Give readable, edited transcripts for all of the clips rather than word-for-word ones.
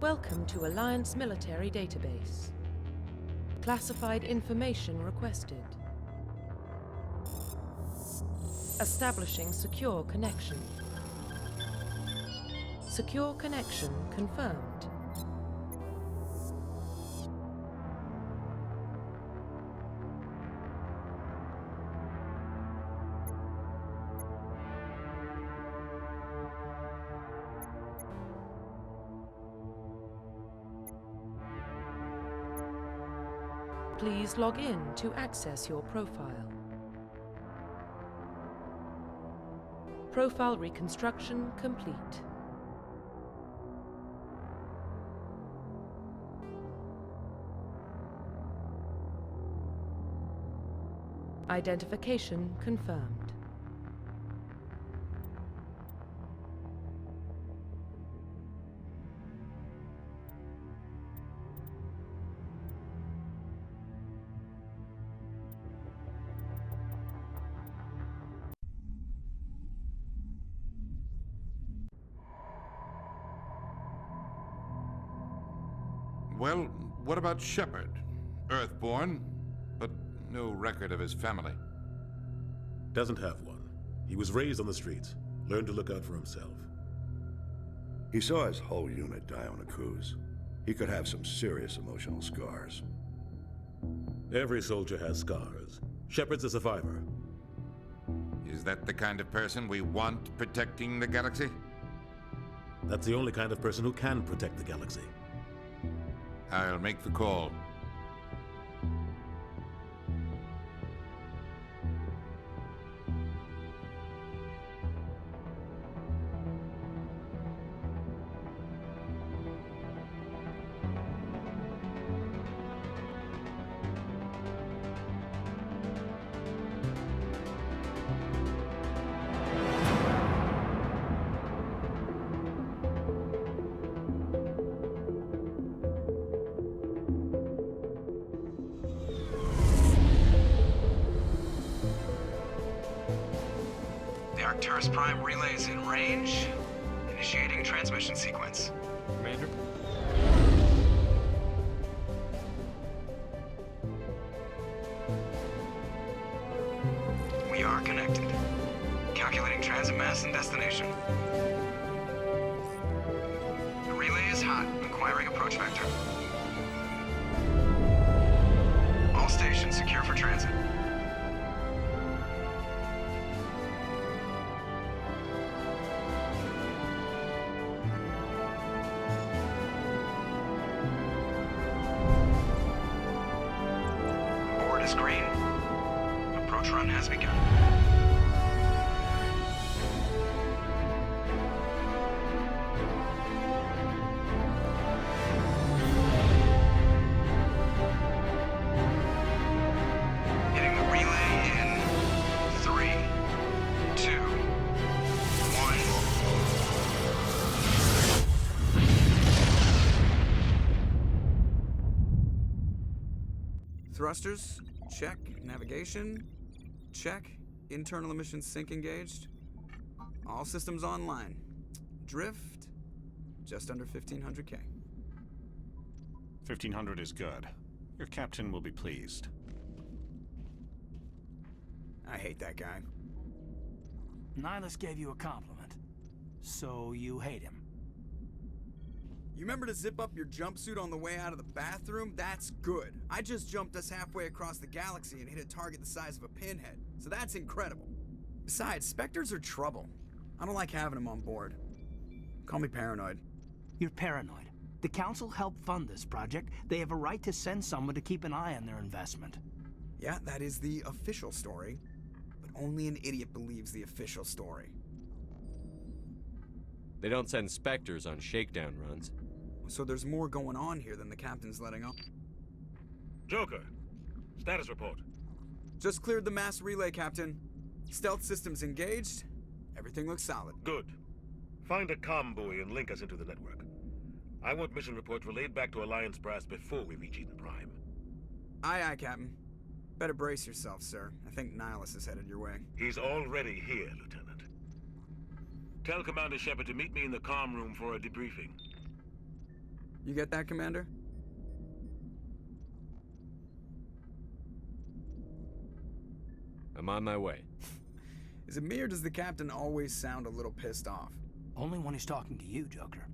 Welcome to Alliance Military Database. Classified information requested. Establishing secure connection. Secure connection confirmed. Please log in to access your profile. Profile reconstruction complete. Identification confirmed. Well, what about Shepard? Earthborn, but no record of his family. Doesn't have one. He was raised on the streets, learned to look out for himself. He saw his whole unit die on a cruise. He could have some serious emotional scars. Every soldier has scars. Shepard's a survivor. Is that the kind of person we want protecting the galaxy? That's the only kind of person who can protect the galaxy. I'll make the call. Arcturus Prime relays in range. Initiating transmission sequence. Commander? We are connected. Calculating transit mass and destination. The relay is hot. Acquiring approach vector. All stations secure for transit. Green. Approach run has begun. Hitting the relay in 3, 2, 1. Thrusters. Check. Navigation. Check. Internal emissions sync engaged. All systems online. Drift. Just under 1500K. 1500 is good. Your captain will be pleased. I hate that guy. Nihilus gave you a compliment. So you hate him. You remember to zip up your jumpsuit on the way out of the bathroom? That's good. I just jumped us halfway across the galaxy and hit a target the size of a pinhead. So that's incredible. Besides, Spectres are trouble. I don't like having them on board. Call me paranoid. You're paranoid. The Council helped fund this project. They have a right to send someone to keep an eye on their investment. Yeah, that is the official story. But only an idiot believes the official story. They don't send Spectres on shakedown runs. So there's more going on here than the captain's letting on. Joker, status report. Just cleared the mass relay, Captain. Stealth systems engaged. Everything looks solid. Good. Find a comm buoy and link us into the network. I want mission reports relayed back to Alliance Brass before we reach Eden Prime. Aye, aye, Captain. Better brace yourself, sir. I think Nihilus is headed your way. He's already here, Lieutenant. Tell Commander Shepard to meet me in the comm room for a debriefing. You get that, Commander? I'm on my way. Is it me or does the captain always sound a little pissed off? Only when he's talking to you, Joker.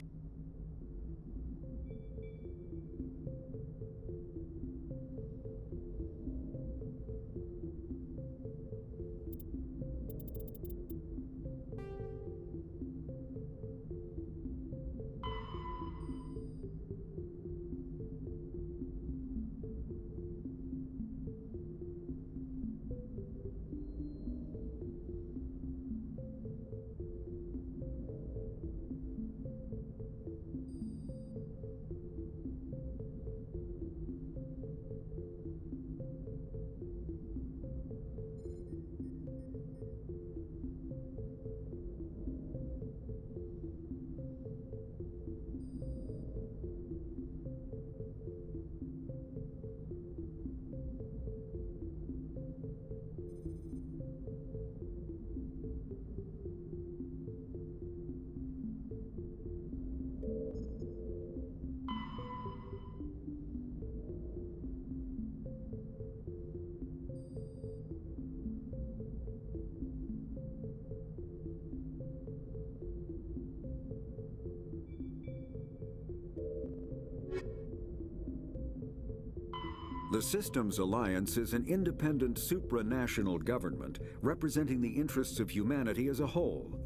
The Systems Alliance is an independent supranational government representing the interests of humanity as a whole.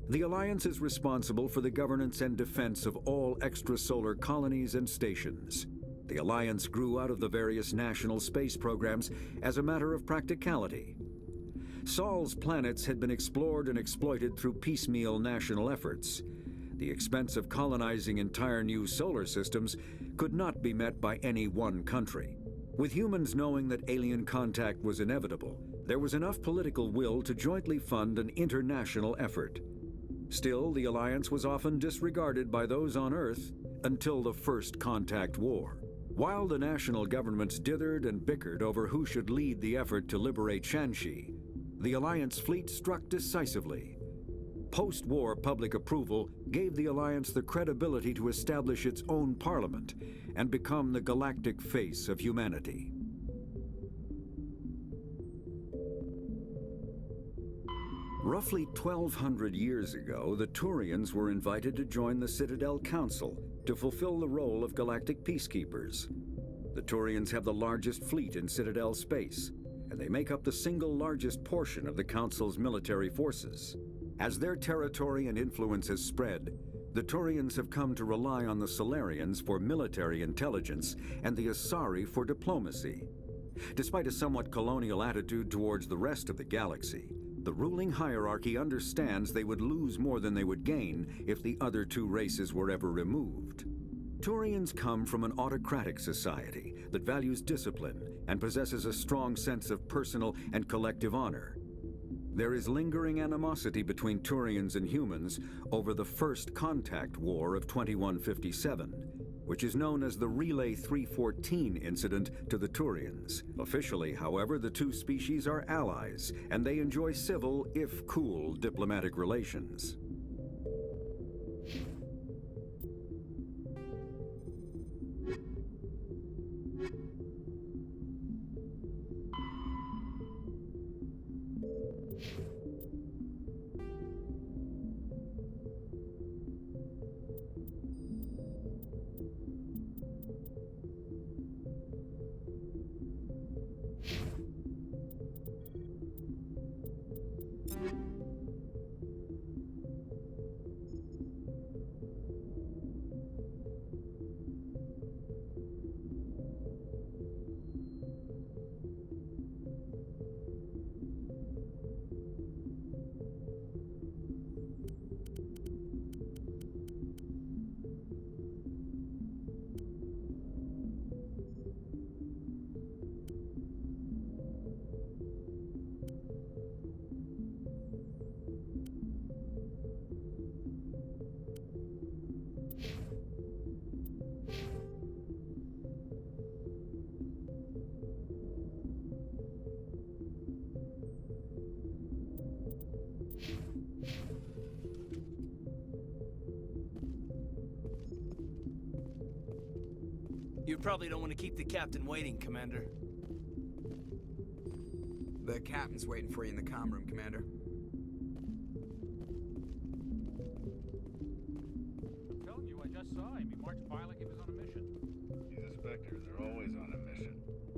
The Alliance is responsible for the governance and defense of all extrasolar colonies and stations. The Alliance grew out of the various national space programs as a matter of practicality. Sol's planets had been explored and exploited through piecemeal national efforts. The expense of colonizing entire new solar systems could not be met by any one country. With humans knowing that alien contact was inevitable, there was enough political will to jointly fund an international effort. Still, the Alliance was often disregarded by those on Earth until the First Contact War. While the national governments dithered and bickered over who should lead the effort to liberate Shanxi, the Alliance fleet struck decisively. Post-war public approval gave the Alliance the credibility to establish its own parliament and become the galactic face of humanity. Roughly 1,200 years ago, the Turians were invited to join the Citadel Council to fulfill the role of galactic peacekeepers. The Turians have the largest fleet in Citadel space, and they make up the single largest portion of the Council's military forces. As their territory and influence has spread, the Turians have come to rely on the Solarians for military intelligence and the Asari for diplomacy. Despite a somewhat colonial attitude towards the rest of the galaxy, the ruling hierarchy understands they would lose more than they would gain if the other two races were ever removed. Turians come from an autocratic society that values discipline and possesses a strong sense of personal and collective honor. There is lingering animosity between Turians and humans over the First Contact War of 2157, which is known as the Relay 314 incident to the Turians. Officially, however, the two species are allies, and they enjoy civil, if cool, diplomatic relations. probably don't want to keep the captain waiting, Commander. The captain's waiting for you in the comm room, Commander. I'm telling you, I just saw him. He marched by like he was on a mission. These inspectors are always on a mission.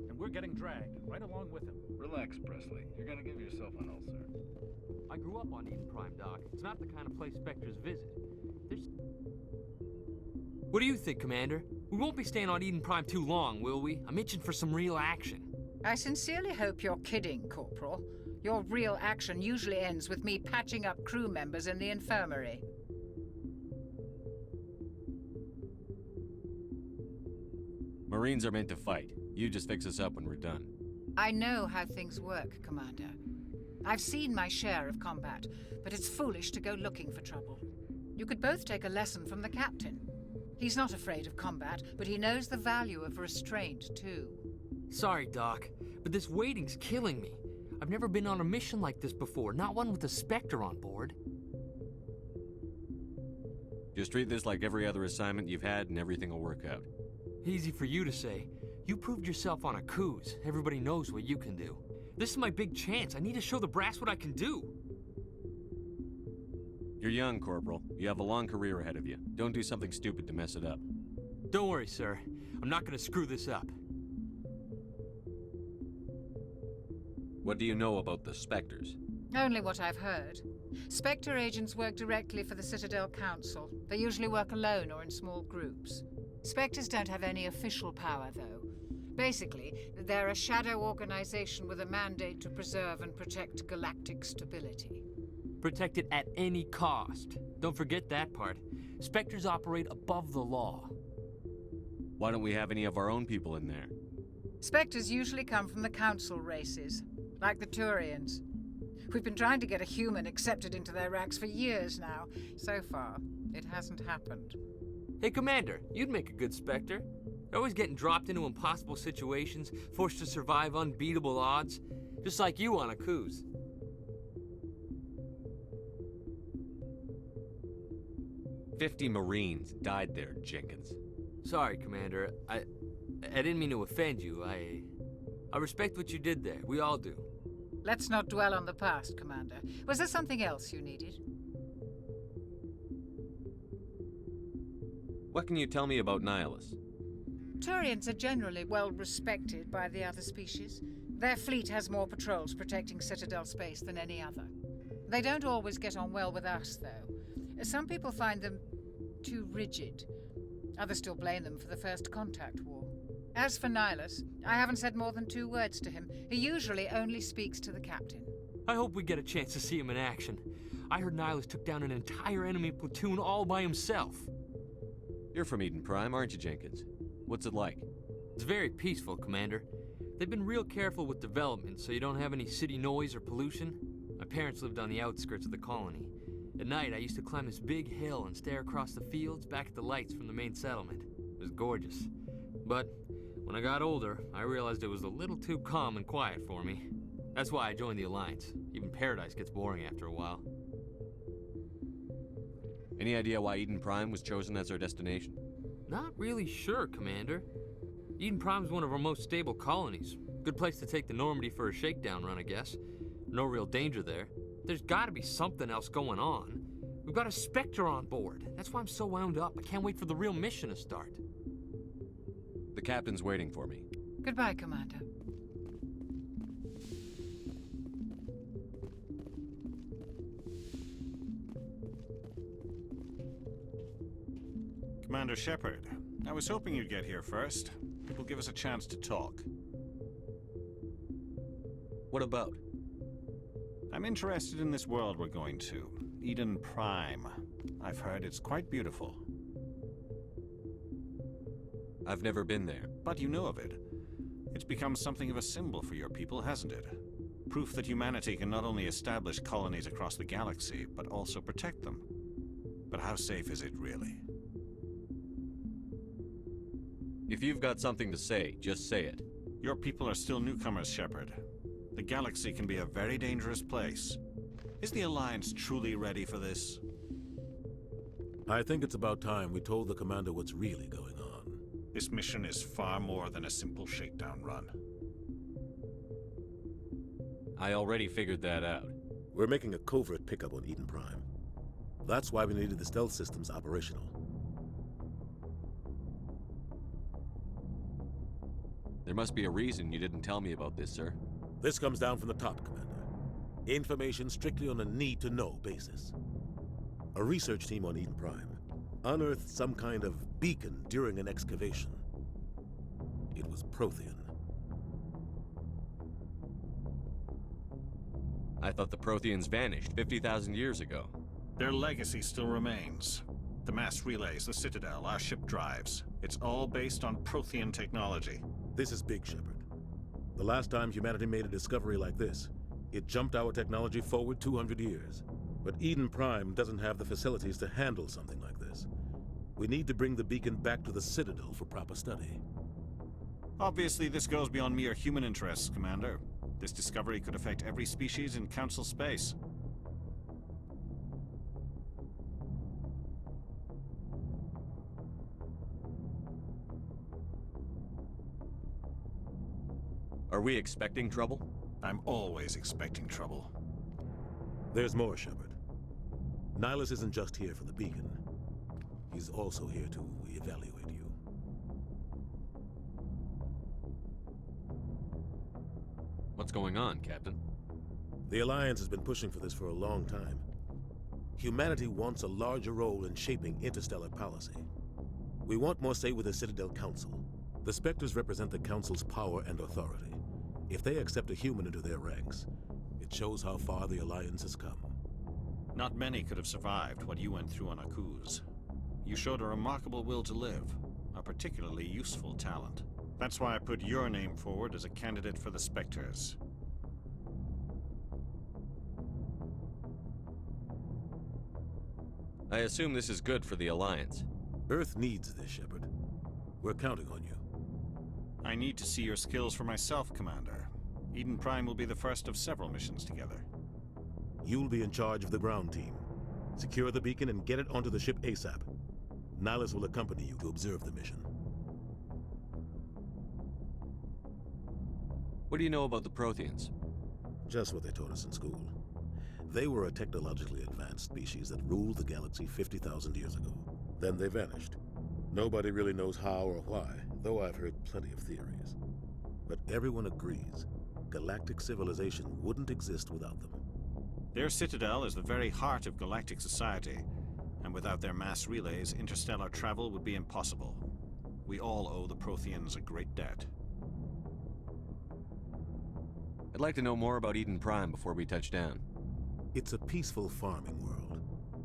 And we're getting dragged, right along with him. Relax, Presley. You're gonna give yourself an ulcer. I grew up on Eden Prime, Doc. It's not the kind of place Spectres visit. There's... What do you think, Commander? We won't be staying on Eden Prime too long, will we? I'm itching for some real action. I sincerely hope you're kidding, Corporal. Your real action usually ends with me patching up crew members in the infirmary. Marines are meant to fight. You just fix us up when we're done. I know how things work, Commander. I've seen my share of combat, but it's foolish to go looking for trouble. You could both take a lesson from the captain. He's not afraid of combat, but he knows the value of restraint, too. Sorry, Doc, but this waiting's killing me. I've never been on a mission like this before, not one with a Spectre on board. Just treat this like every other assignment you've had and everything will work out. Easy for you to say. You proved yourself on Akuz. Everybody knows what you can do. This is my big chance. I need to show the brass what I can do. You're young, Corporal. You have a long career ahead of you. Don't do something stupid to mess it up. Don't worry, sir. I'm not gonna screw this up. What do you know about the Spectres? Only what I've heard. Spectre agents work directly for the Citadel Council. They usually work alone or in small groups. Spectres don't have any official power, though. Basically, they're a shadow organization with a mandate to preserve and protect galactic stability. Protect it at any cost. Don't forget that part. Spectres operate above the law. Why don't we have any of our own people in there? Spectres usually come from the Council races, like the Turians. We've been trying to get a human accepted into their ranks for years now. So far, it hasn't happened. Hey, Commander, you'd make a good Spectre. They're always getting dropped into impossible situations, forced to survive unbeatable odds, just like you on Akuz. "50 Marines died there, Jenkins. Sorry, Commander. I didn't mean to offend you. I respect what you did there. We all do. Let's not dwell on the past, Commander. Was there something else you needed? What can you tell me about Nihilus? Turians are generally well respected by the other species. Their fleet has more patrols protecting Citadel space than any other. They don't always get on well with us, though. Some people find them too rigid. Others still blame them for the First Contact War. As for Nihilus, I haven't said more than 2 words to him. He usually only speaks to the captain. I hope we get a chance to see him in action. I heard Nihilus took down an entire enemy platoon all by himself. You're from Eden Prime, aren't you, Jenkins? What's it like? It's very peaceful, Commander. They've been real careful with development, so you don't have any city noise or pollution. My parents lived on the outskirts of the colony. At night, I used to climb this big hill and stare across the fields back at the lights from the main settlement. It was gorgeous. But when I got older, I realized it was a little too calm and quiet for me. That's why I joined the Alliance. Even Paradise gets boring after a while. Any idea why Eden Prime was chosen as our destination? Not really sure, Commander. Eden Prime's one of our most stable colonies. Good place to take the Normandy for a shakedown run, I guess. No real danger there. There's gotta be something else going on. We've got a Spectre on board. That's why I'm so wound up. I can't wait for the real mission to start. The captain's waiting for me. Goodbye, Commander. Commander Shepard, I was hoping you'd get here first. It will give us a chance to talk. What about? I'm interested in this world we're going to, Eden Prime. I've heard it's quite beautiful. I've never been there. But you know of it. It's become something of a symbol for your people, hasn't it? Proof that humanity can not only establish colonies across the galaxy, but also protect them. But how safe is it really? If you've got something to say, just say it. Your people are still newcomers, Shepard. The galaxy can be a very dangerous place. Is the Alliance truly ready for this? I think it's about time we told the Commander what's really going on. This mission is far more than a simple shakedown run. I already figured that out. We're making a covert pickup on Eden Prime. That's why we needed the stealth systems operational. There must be a reason you didn't tell me about this, sir. This comes down from the top, Commander. Information strictly on a need-to-know basis. A research team on Eden Prime unearthed some kind of beacon during an excavation. It was Prothean. I thought the Protheans vanished 50,000 years ago. Their legacy still remains. The mass relays, the Citadel, our ship drives. It's all based on Prothean technology. This is big, Shepard. The last time humanity made a discovery like this, it jumped our technology forward 200 years. But Eden Prime doesn't have the facilities to handle something like this. We need to bring the beacon back to the Citadel for proper study. Obviously, this goes beyond mere human interests, Commander. This discovery could affect every species in Council space. Are we expecting trouble? I'm always expecting trouble. There's more, Shepard. Nihilus isn't just here for the beacon. He's also here to evaluate you. What's going on, Captain? The Alliance has been pushing for this for a long time. Humanity wants a larger role in shaping interstellar policy. We want more say with the Citadel Council. The Spectres represent the Council's power and authority. If they accept a human into their ranks, it shows how far the Alliance has come. Not many could have survived what you went through on Akuz. You showed a remarkable will to live, a particularly useful talent. That's why I put your name forward as a candidate for the Spectres. I assume this is good for the Alliance. Earth needs this, Shepard. We're counting on you. I need to see your skills for myself, Commander. Eden Prime will be the first of several missions together. You'll be in charge of the ground team. Secure the beacon and get it onto the ship ASAP. Nihilus will accompany you to observe the mission. What do you know about the Protheans? Just what they taught us in school. They were a technologically advanced species that ruled the galaxy 50,000 years ago. Then they vanished. Nobody really knows how or why, though I've heard plenty of theories. But everyone agrees, galactic civilization wouldn't exist without them. Their citadel is the very heart of galactic society, and without their mass relays, interstellar travel would be impossible. We all owe the Protheans a great debt. I'd like to know more about Eden Prime before we touch down. It's a peaceful farming world,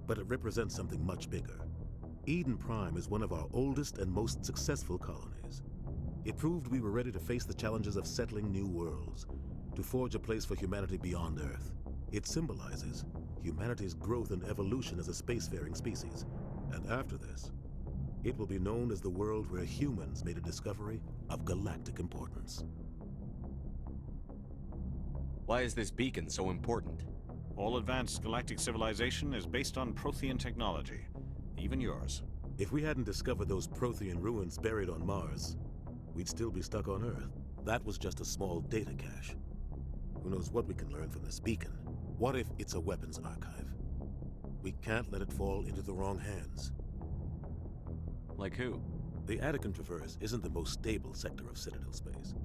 but it represents something much bigger. Eden Prime is one of our oldest and most successful colonies. It proved we were ready to face the challenges of settling new worlds, to forge a place for humanity beyond Earth. It symbolizes humanity's growth and evolution as a spacefaring species. And after this, it will be known as the world where humans made a discovery of galactic importance. Why is this beacon so important? All advanced galactic civilization is based on Prothean technology, even yours. If we hadn't discovered those Prothean ruins buried on Mars, we'd still be stuck on Earth. That was just a small data cache. Who knows what we can learn from this beacon? What if it's a weapons archive? We can't let it fall into the wrong hands. Like who? The Attican Traverse isn't the most stable sector of Citadel space.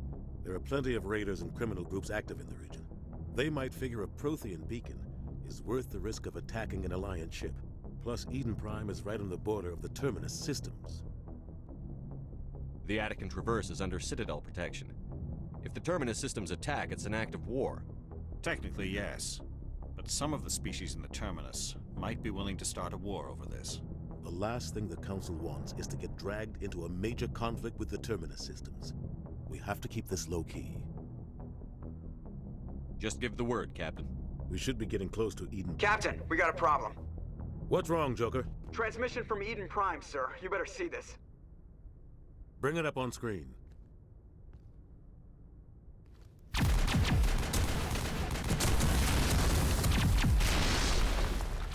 There are plenty of raiders and criminal groups active in the region. They might figure a Prothean beacon is worth the risk of attacking an Alliance ship. Plus, Eden Prime is right on the border of the Terminus systems. The Attican Traverse is under Citadel protection. If the Terminus systems attack, it's an act of war. Technically, yes. But some of the species in the Terminus might be willing to start a war over this. The last thing the Council wants is to get dragged into a major conflict with the Terminus systems. We have to keep this low-key. Just give the word, Captain. We should be getting close to Eden. Captain, we got a problem. What's wrong, Joker? Transmission from Eden Prime, sir. You better see this. Bring it up on screen.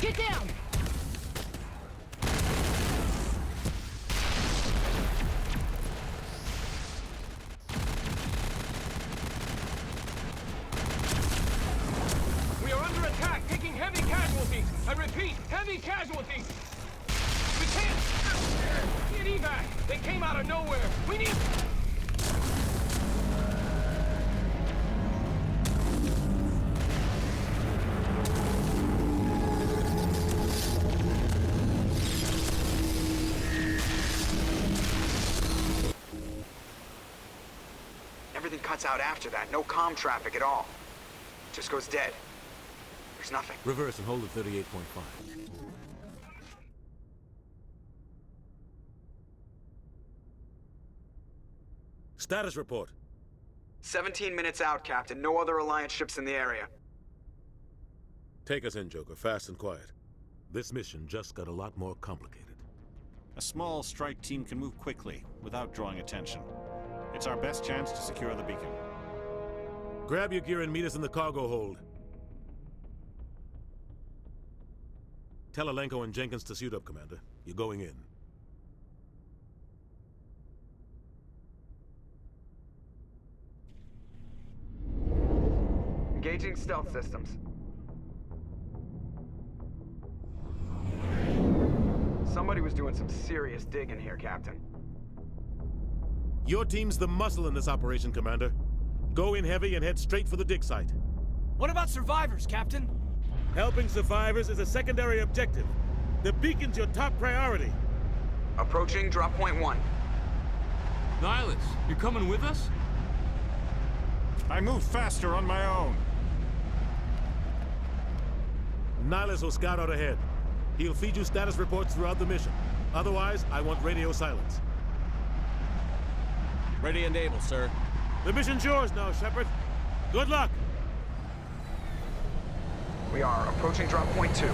Get down! casualties! We can't get evac! They came out of nowhere! We need... Everything cuts out after that. No comm traffic at all. Just goes dead. There's nothing. Reverse and hold at 38.5. Status report. 17 minutes out, Captain. No other Alliance ships in the area. Take us in, Joker, fast and quiet. This mission just got a lot more complicated. A small strike team can move quickly, without drawing attention. It's our best chance to secure the beacon. Grab your gear and meet us in the cargo hold. Tell Alenko and Jenkins to suit up, Commander. You're going in. Engaging stealth systems. Somebody was doing some serious digging here, Captain. Your team's the muscle in this operation, Commander. Go in heavy and head straight for the dig site. What about survivors, Captain? Helping survivors is a secondary objective. The beacon's your top priority. Approaching drop point 1. Nihilus, you're coming with us? I move faster on my own. Nihilus will scout out ahead. He'll feed you status reports throughout the mission. Otherwise, I want radio silence. Ready and able, sir. The mission's yours now, Shepard. Good luck! We are approaching drop point 2.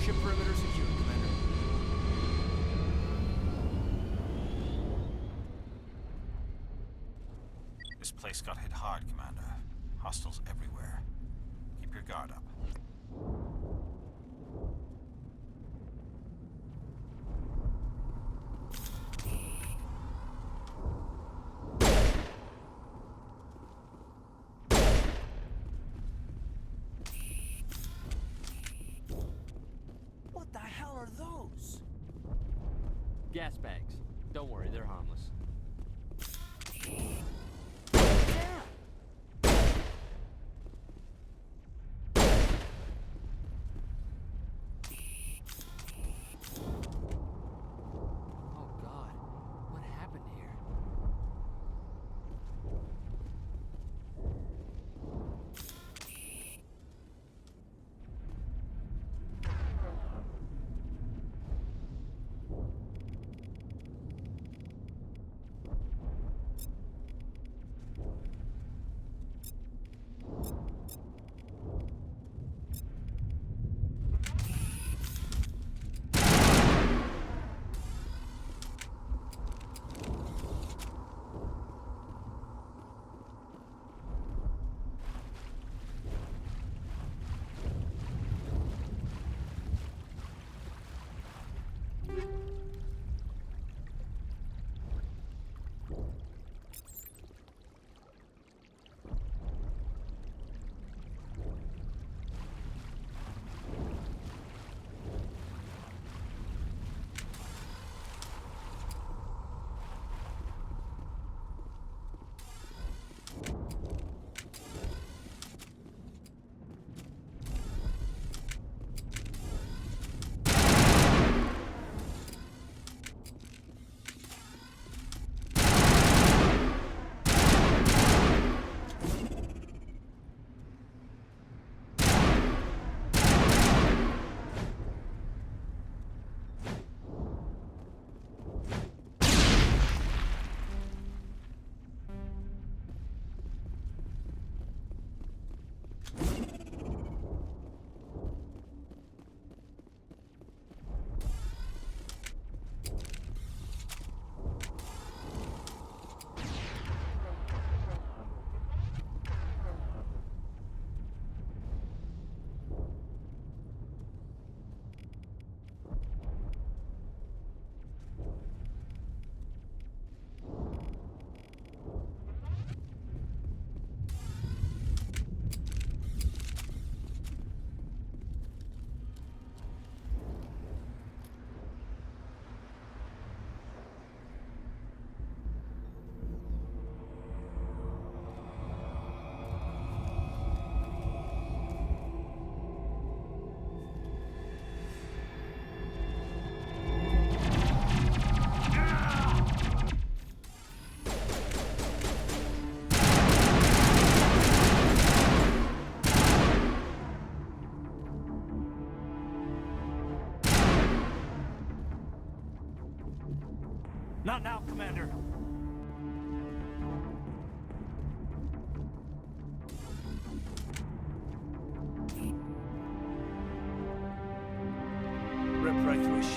Ship perimeter secure, Commander. This place got hit hard, Commander. Hostiles everywhere. Keep your guard up. What the hell are those? Gas bags. Don't worry, they're harmless. Oh God, what happened here?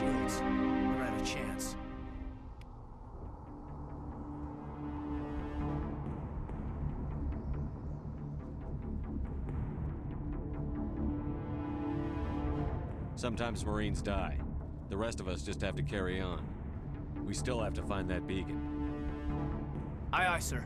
shields. We're at a chance. Sometimes Marines die. The rest of us just have to carry on. We still have to find that beacon. Aye, aye, sir.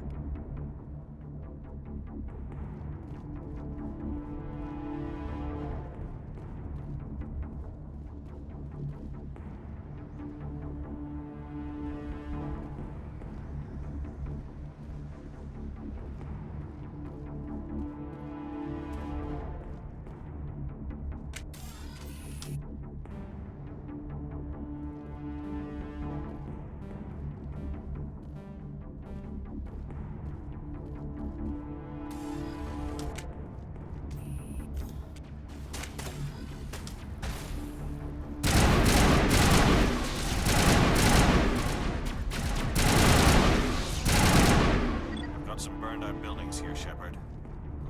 Some burned out buildings here, Shepard.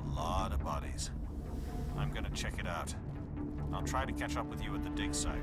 A lot of bodies. I'm gonna check it out. I'll try to catch up with you at the dig site.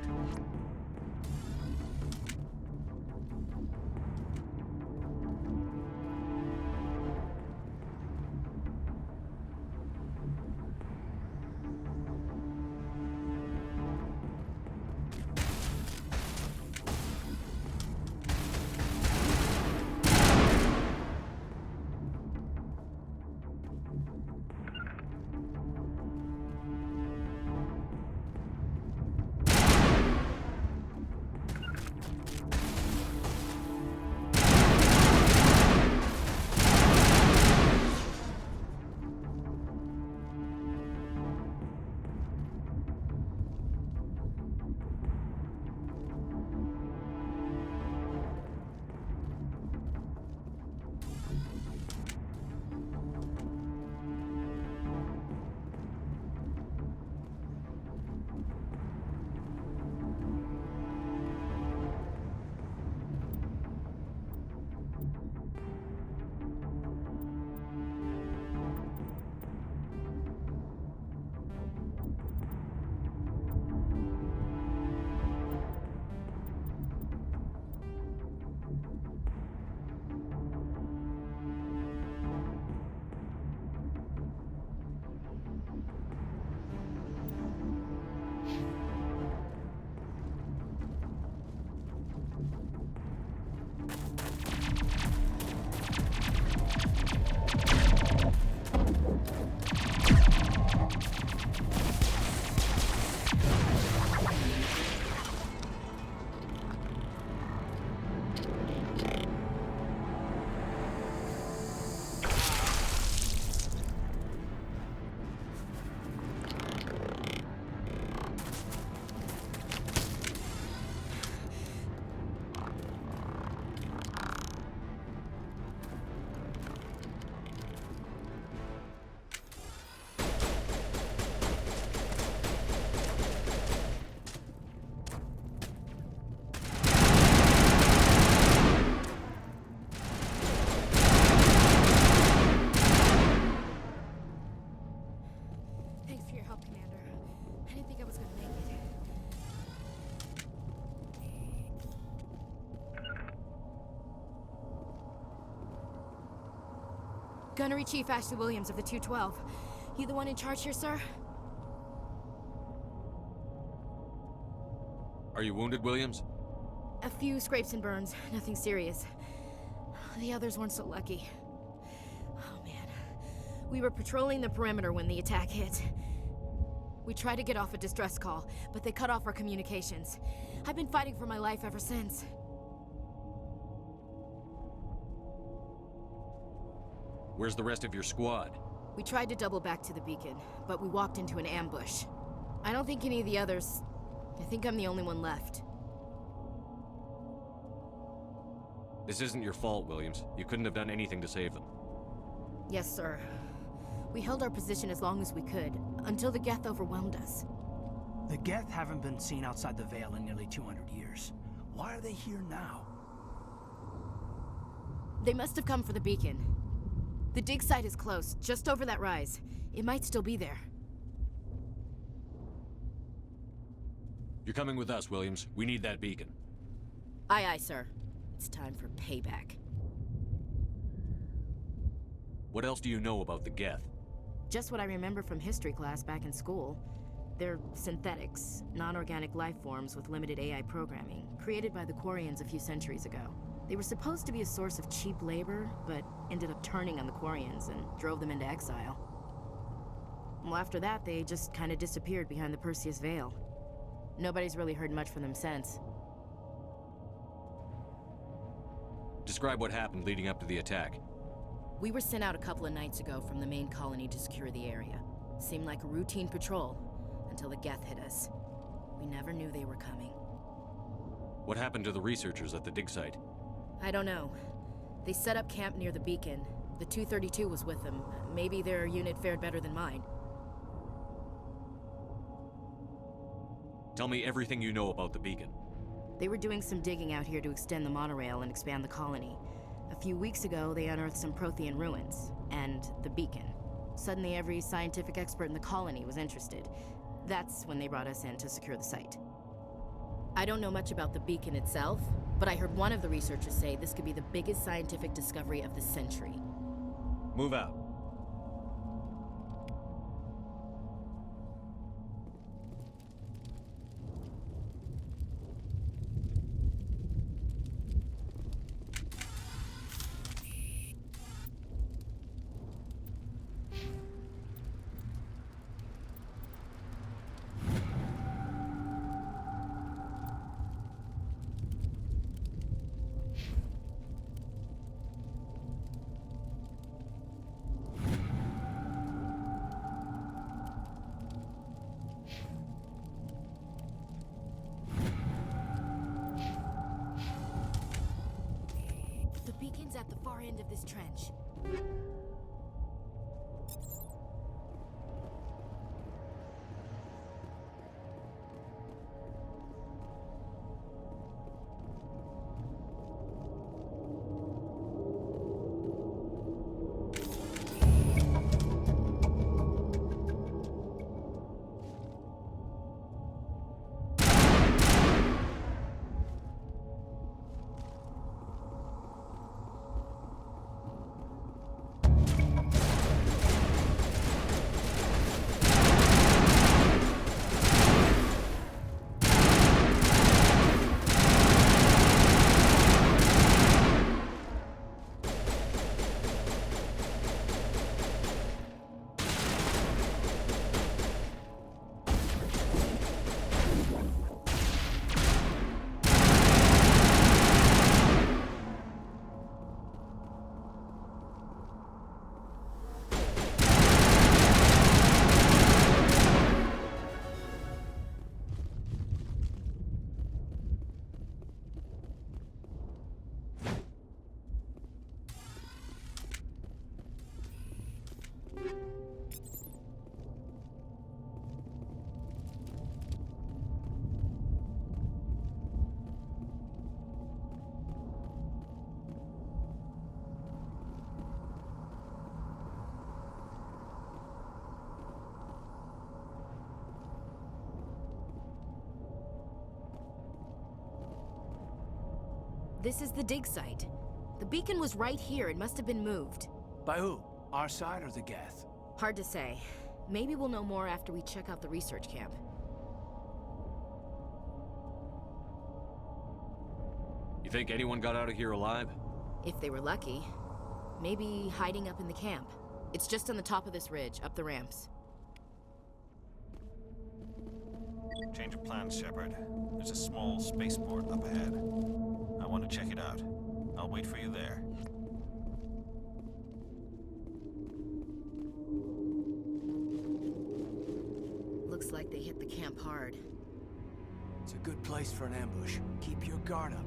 Gunnery Chief Ashley Williams of the 212. You the one in charge here, sir? Are you wounded, Williams? A few scrapes and burns, nothing serious. The others weren't so lucky. Oh man. We were patrolling the perimeter when the attack hit. We tried to get off a distress call, but they cut off our communications. I've been fighting for my life ever since. Where's the rest of your squad? We tried to double back to the beacon, but we walked into an ambush. I don't think any of the others... I think I'm the only one left. This isn't your fault, Williams. You couldn't have done anything to save them. Yes, sir. We held our position as long as we could, until the Geth overwhelmed us. The Geth haven't been seen outside the Veil in nearly 200 years. Why are they here now? They must have come for the beacon. The dig site is close, just over that rise. It might still be there. You're coming with us, Williams. We need that beacon. Aye, aye, sir. It's time for payback. What else do you know about the Geth? Just what I remember from history class back in school. They're synthetics, non-organic life forms with limited AI programming, created by the Quarians a few centuries ago. They were supposed to be a source of cheap labor, but ended up turning on the Quarians and drove them into exile. Well, after that, they just kind of disappeared behind the Perseus Veil. Nobody's really heard much from them since. Describe what happened leading up to the attack. We were sent out a couple of nights ago from the main colony to secure the area. Seemed like a routine patrol, until the Geth hit us. We never knew they were coming. What happened to the researchers at the dig site? I don't know. They set up camp near the beacon. The 232 was with them. Maybe their unit fared better than mine. Tell me everything you know about the beacon. They were doing some digging out here to extend the monorail and expand the colony. A few weeks ago, they unearthed some Prothean ruins, and the beacon. Suddenly, every scientific expert in the colony was interested. That's when they brought us in to secure the site. I don't know much about the beacon itself, but I heard one of the researchers say this could be the biggest scientific discovery of the century. Move out. At the far end of this trench. This is the dig site. The beacon was right here. It must have been moved. By who? Our side or the Geth? Hard to say. Maybe we'll know more after we check out the research camp. You think anyone got out of here alive? If they were lucky. Maybe hiding up in the camp. It's just on the top of this ridge, up the ramps. Change of plans, Shepard. There's a small spaceport up ahead. I want to check it out. I'll wait for you there. Looks like they hit the camp hard. It's a good place for an ambush. Keep your guard up.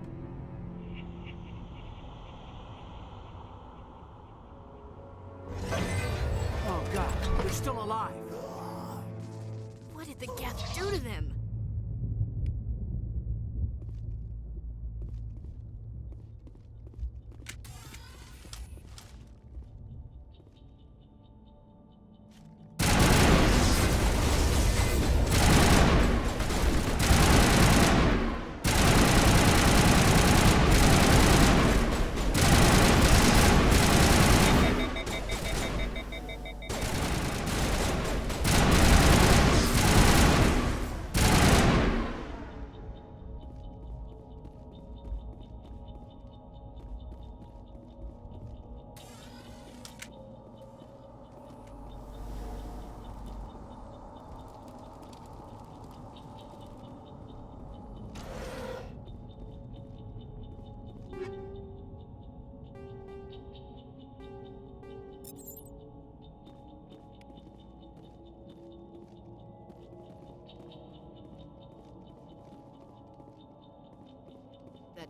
Oh god, they're still alive! What did the Geth do to them?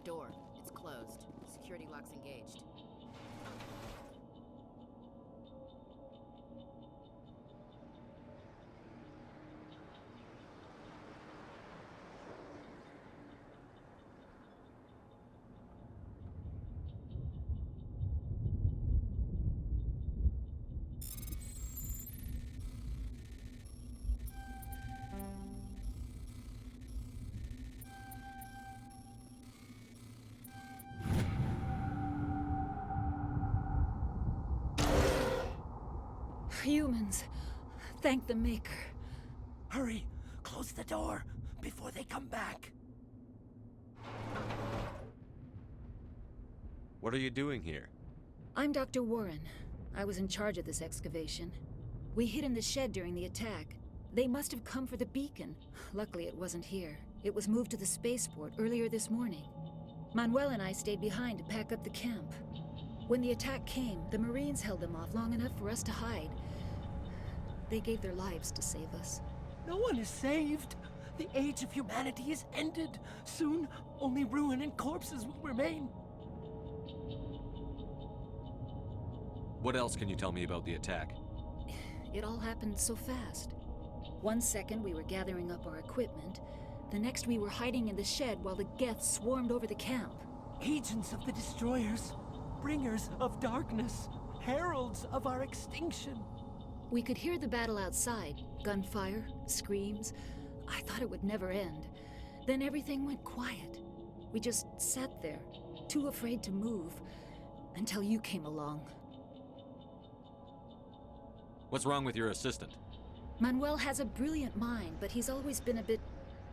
door. It's closed. Security lock's engaged. Humans. Thank the Maker. Hurry! Close the door before they come back. What are you doing here? I'm Dr. Warren. I was in charge of this excavation. We hid in the shed during the attack. They must have come for the beacon. Luckily, it wasn't here. It was moved to the spaceport earlier this morning. Manuel and I stayed behind to pack up the camp. When the attack came, the Marines held them off long enough for us to hide. They gave their lives to save us. No one is saved. The age of humanity is ended. Soon, only ruin and corpses will remain. What else can you tell me about the attack? It all happened so fast. One second we were gathering up our equipment. The next we were hiding in the shed while the Geth swarmed over the camp. Agents of the Destroyers. Bringers of darkness. Heralds of our extinction. We could hear the battle outside. Gunfire, screams. I thought it would never end. Then everything went quiet. We just sat there, too afraid to move, until you came along. What's wrong with your assistant? Manuel has a brilliant mind, but he's always been a bit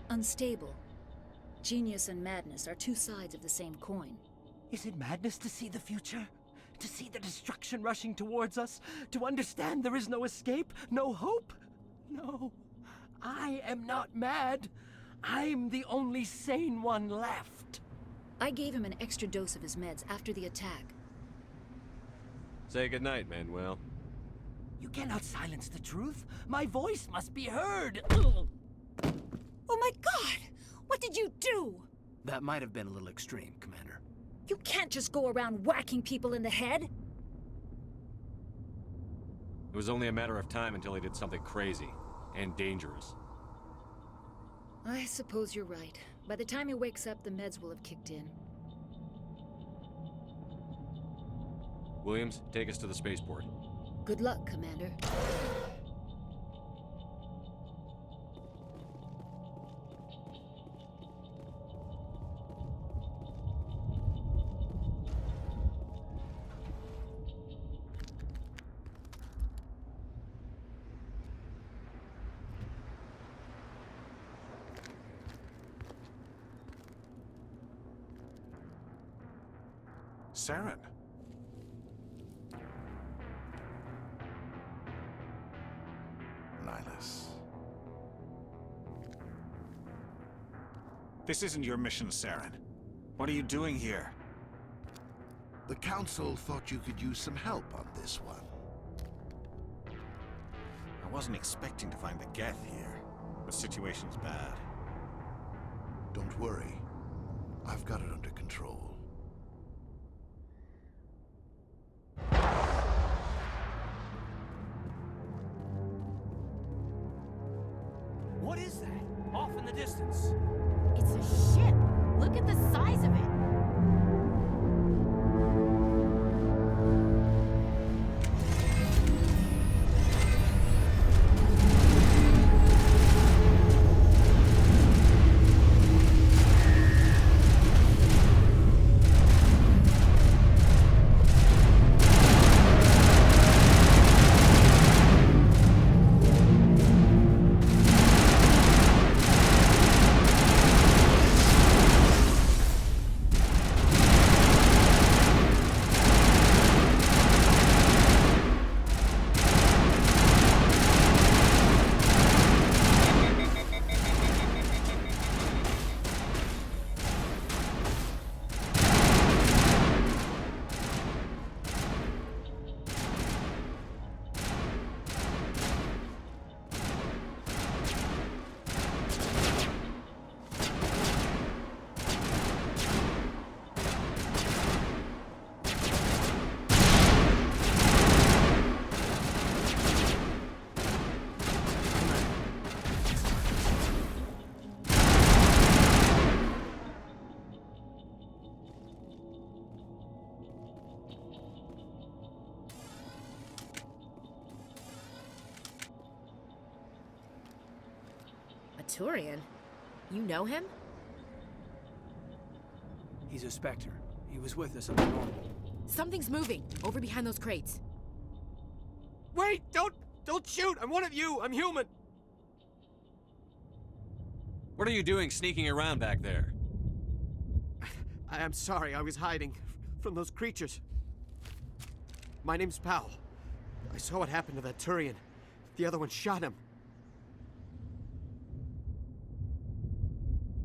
unstable. Genius and madness are two sides of the same coin. Is it madness to see the future? To see the destruction rushing towards us? To understand there is no escape? No hope? No. I am not mad. I'm the only sane one left. I gave him an extra dose of his meds after the attack. Say goodnight, Manuel. You cannot silence the truth. My voice must be heard. Oh my God! What did you do? That might have been a little extreme, Commander. You can't just go around whacking people in the head. It was only a matter of time until he did something crazy and dangerous. I suppose you're right. By the time he wakes up, the meds will have kicked in. Williams, take us to the spaceport. Good luck, Commander. Saren. Nihilus. This isn't your mission, Saren. What are you doing here? The Council thought you could use some help on this one. I wasn't expecting to find the Geth here. The situation's bad. Don't worry. I've got it under control. What is that? Off in the distance. It's a ship. Look at the size of it. Turian? You know him? He's a Spectre. He was with us on the normal. Something's moving, over behind those crates. Wait! Don't shoot! I'm one of you! I'm human! What are you doing sneaking around back there? I'm sorry, I was hiding from those creatures. My name's Powell. I saw what happened to that Turian. The other one shot him.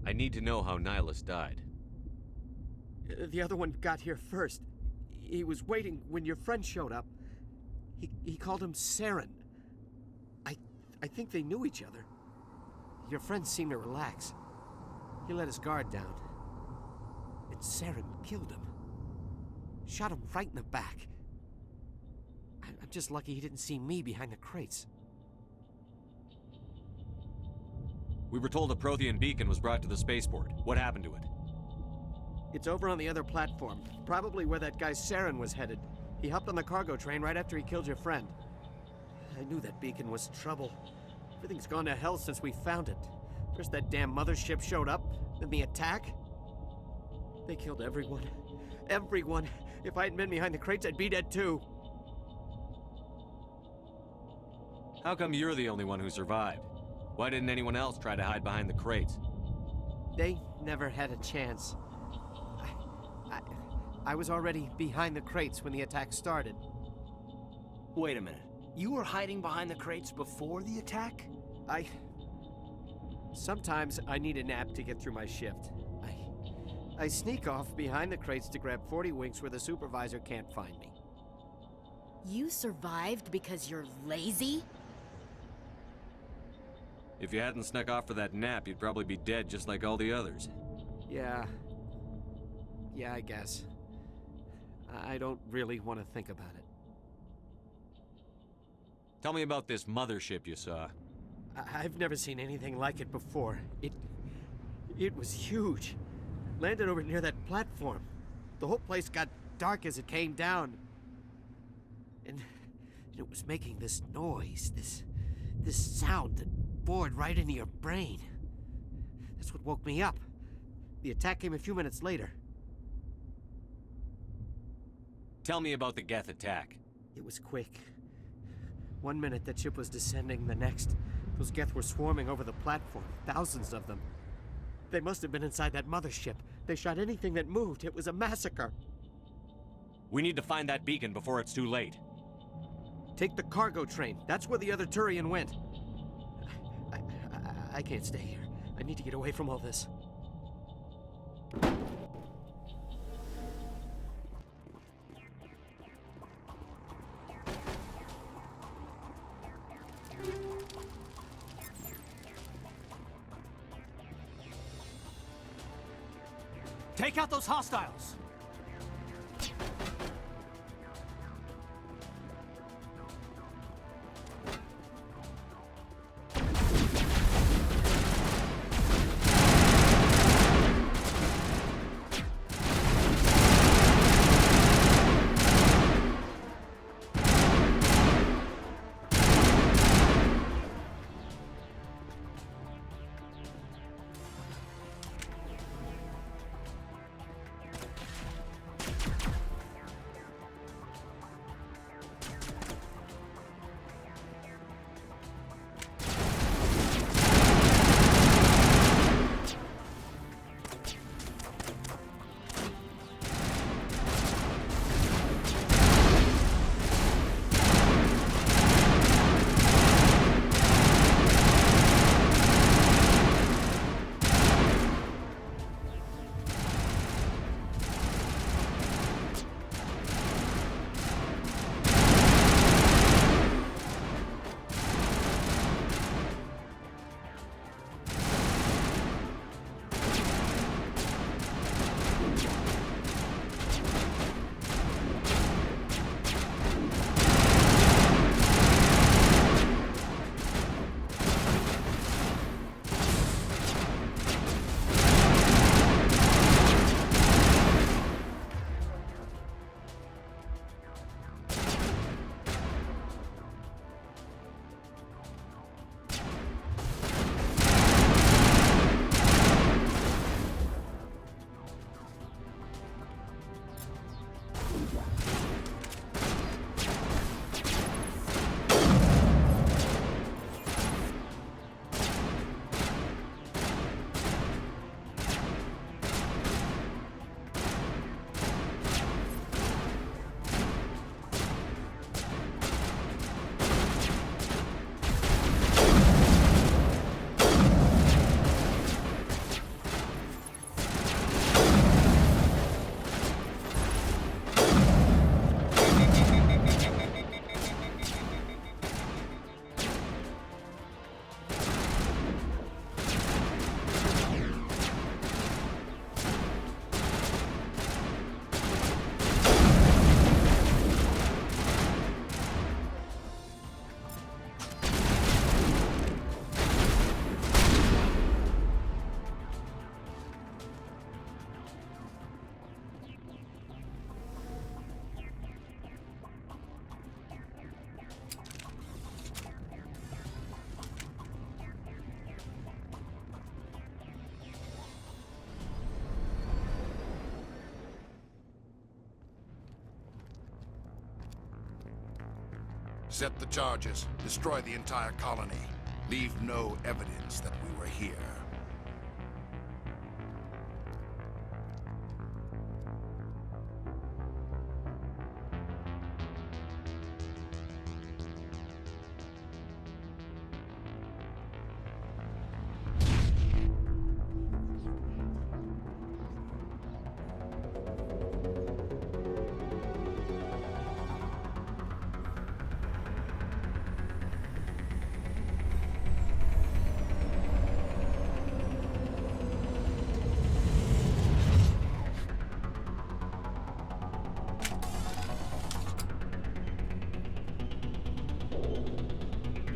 I need to know how Nihilus died. The other one got here first. He was waiting when your friend showed up. He called him Saren. I think they knew each other. Your friend seemed to relax. He let his guard down. And Saren killed him. Shot him right in the back. I'm just lucky he didn't see me behind the crates. We were told a Prothean beacon was brought to the spaceport. What happened to it? It's over on the other platform. Probably where that guy Saren was headed. He hopped on the cargo train right after he killed your friend. I knew that beacon was trouble. Everything's gone to hell since we found it. First that damn mothership showed up, then the attack. They killed everyone. Everyone. If I hadn't been behind the crates, I'd be dead too. How come you're the only one who survived? Why didn't anyone else try to hide behind the crates? They never had a chance. I was already behind the crates when the attack started. Wait a minute. You were hiding behind the crates before the attack? Sometimes I need a nap to get through my shift. I sneak off behind the crates to grab 40 winks where the supervisor can't find me. You survived because you're lazy? If you hadn't snuck off for that nap, you'd probably be dead just like all the others. Yeah, I guess. I don't really want to think about it. Tell me about this mothership you saw. I've never seen anything like it before. It was huge. Landed over near that platform. The whole place got dark as it came down. And it was making this noise, this sound that bored right into your brain. That's what woke me up. The attack came a few minutes later. Tell me about the Geth attack. It was quick. 1 minute that ship was descending, the next, those Geth were swarming over the platform, thousands of them. They must have been inside that mothership. They shot anything that moved. It was a massacre. We need to find that beacon before it's too late. Take the cargo train. That's where the other Turian went. I can't stay here. I need to get away from all this. Take out those hostiles! Set the charges. Destroy the entire colony. Leave no evidence that we were here.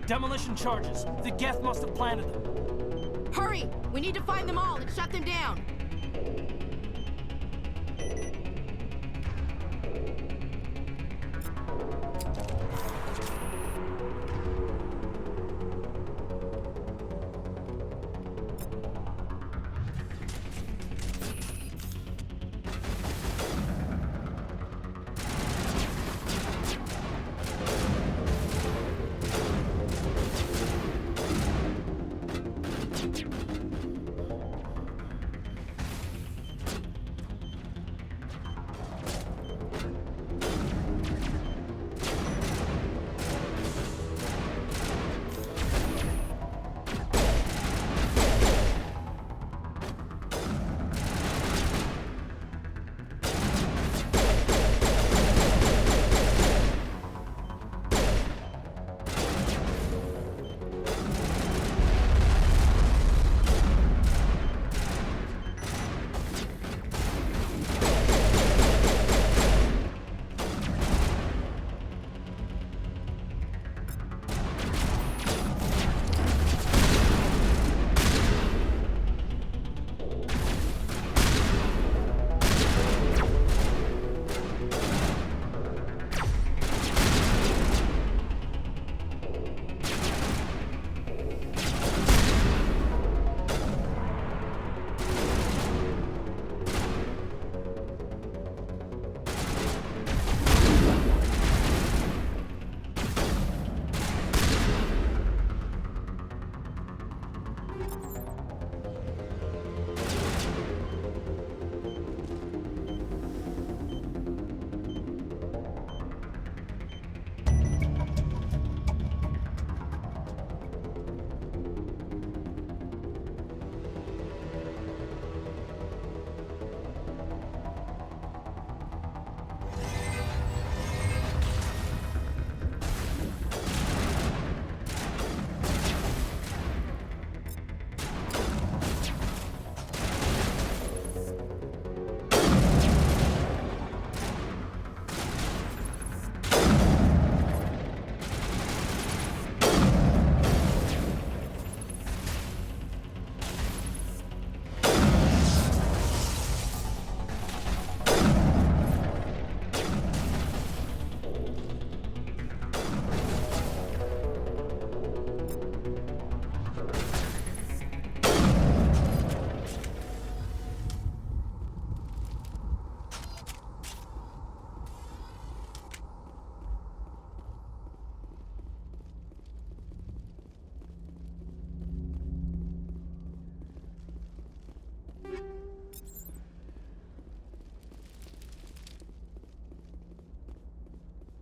Demolition charges. The Geth must have planted them. Hurry! We need to find them all and shut them down!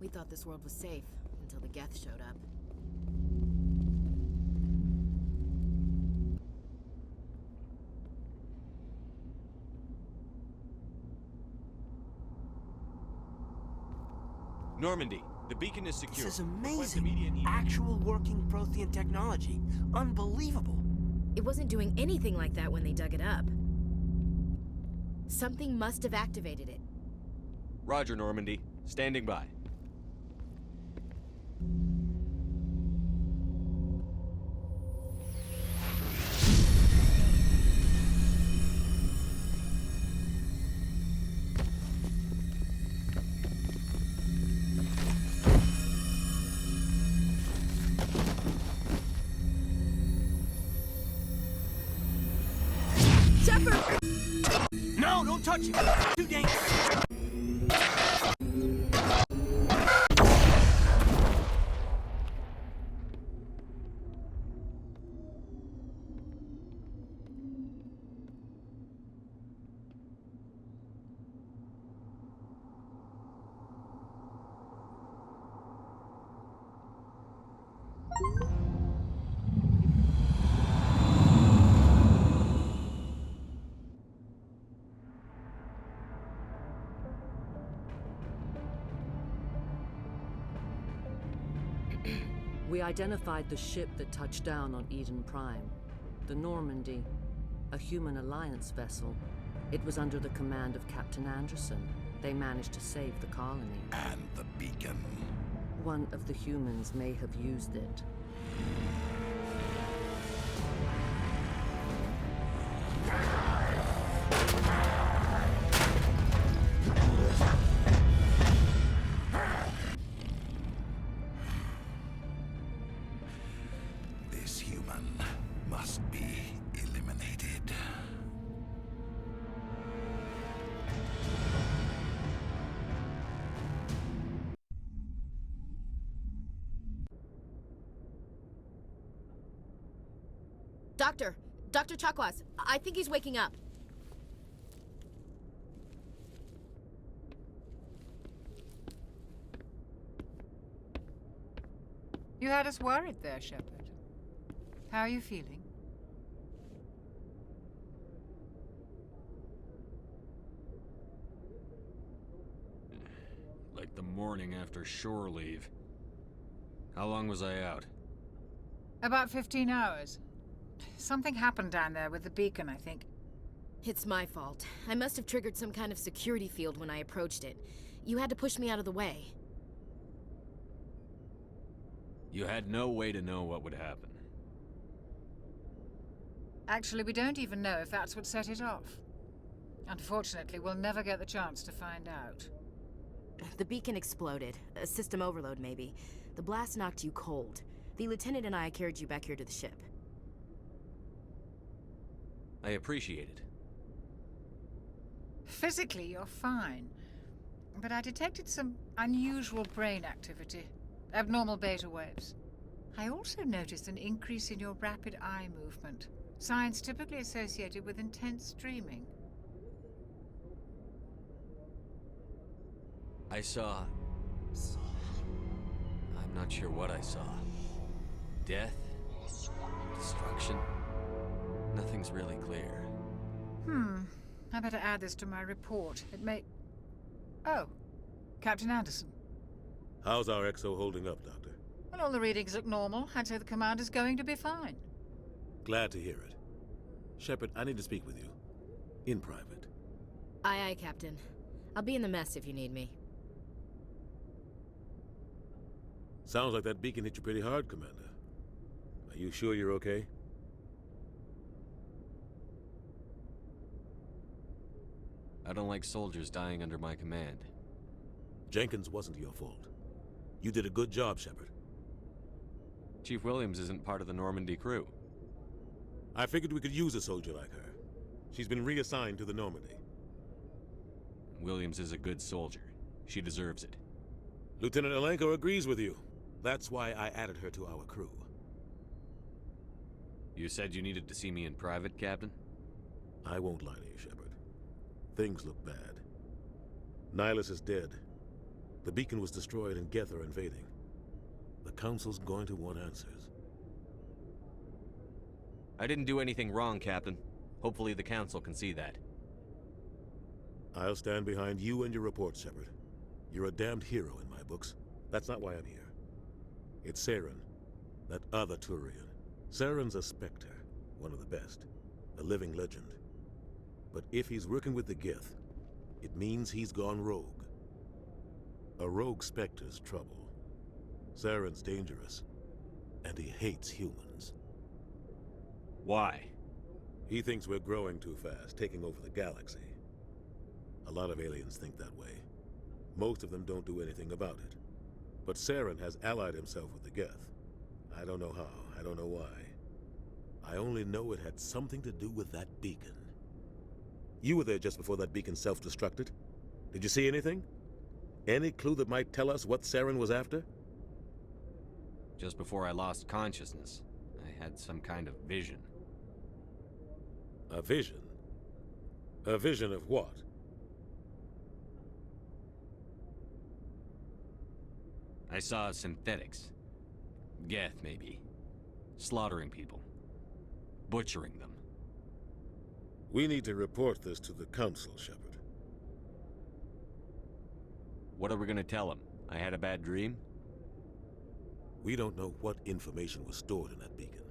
We thought this world was safe until the Geth showed up. Normandy, the beacon is secure. This is amazing. Actual working Prothean technology. Unbelievable. It wasn't doing anything like that when they dug it up. Something must have activated it. Roger, Normandy. Standing by. No, don't touch it! Too dangerous! We identified the ship that touched down on Eden Prime. The Normandy, a human alliance vessel. It was under the command of Captain Anderson. They managed to save the colony. And the beacon. One of the humans may have used it. This human must be eliminated. Dr. Chakwas, I think he's waking up. You had us worried there, Shepard. How are you feeling? Like the morning after shore leave. How long was I out? About 15 hours. Something happened down there with the beacon, I think. It's my fault. I must have triggered some kind of security field when I approached it. You had to push me out of the way. You had no way to know what would happen. Actually, we don't even know if that's what set it off. Unfortunately, we'll never get the chance to find out. The beacon exploded. A system overload, maybe. The blast knocked you cold. The lieutenant and I carried you back here to the ship. I appreciate it. Physically, you're fine. But I detected some unusual brain activity. Abnormal beta waves. I also noticed an increase in your rapid eye movement. Signs typically associated with intense dreaming. I saw... I'm not sure what I saw. Death? Destruction? Nothing's really clear. I better add this to my report. It may... Oh, Captain Anderson. How's our XO holding up, Doctor? Well, all the readings look normal. I'd say the commander's going to be fine. Glad to hear it. Shepard, I need to speak with you. In private. Aye, aye, Captain. I'll be in the mess if you need me. Sounds like that beacon hit you pretty hard, Commander. Are you sure you're okay? I don't like soldiers dying under my command. Jenkins wasn't your fault. You did a good job, Shepard. Chief Williams isn't part of the Normandy crew. I figured we could use a soldier like her. She's been reassigned to the Normandy. Williams is a good soldier. She deserves it. Lieutenant Alenko agrees with you. That's why I added her to our crew. You said you needed to see me in private, Captain? I won't lie to you, Shepard. Things look bad. Nihilus is dead. The beacon was destroyed and Geth are invading. The Council's going to want answers. I didn't do anything wrong, Captain. Hopefully the Council can see that. I'll stand behind you and your report, Shepard. You're a damned hero in my books. That's not why I'm here. It's Saren, that other Turian. Saren's a Spectre, one of the best, a living legend. But if he's working with the Geth, it means he's gone rogue. A rogue Spectre's trouble. Saren's dangerous, and he hates humans. Why? He thinks we're growing too fast, taking over the galaxy. A lot of aliens think that way. Most of them don't do anything about it. But Saren has allied himself with the Geth. I don't know how, I don't know why. I only know it had something to do with that beacon. You were there just before that beacon self-destructed. Did you see anything? Any clue that might tell us what Saren was after? Just before I lost consciousness, I had some kind of vision. A vision? A vision of what? I saw synthetics. Geth, maybe. Slaughtering people. Butchering them. We need to report this to the Council, Shepard. What are we gonna tell them? I had a bad dream? We don't know what information was stored in that beacon.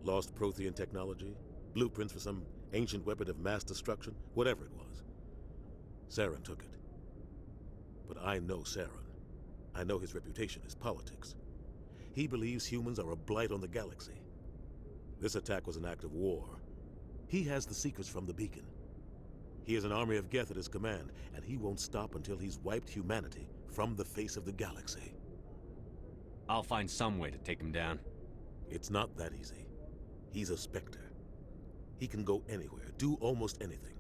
Lost Prothean technology, blueprints for some ancient weapon of mass destruction, whatever it was. Saren took it. But I know Saren. I know his reputation is politics. He believes humans are a blight on the galaxy. This attack was an act of war. He has the secrets from the beacon. He has an army of Geth at his command, and he won't stop until he's wiped humanity from the face of the galaxy. I'll find some way to take him down. It's not that easy. He's a Spectre. He can go anywhere, do almost anything.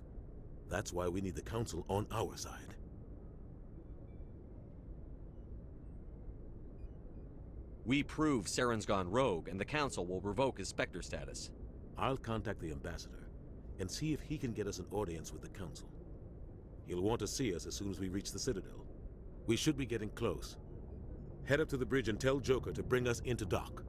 That's why we need the Council on our side. We prove Saren's gone rogue, and the Council will revoke his Spectre status. I'll contact the Ambassador and see if he can get us an audience with the Council. He'll want to see us as soon as we reach the Citadel. We should be getting close. Head up to the bridge and tell Joker to bring us into dock.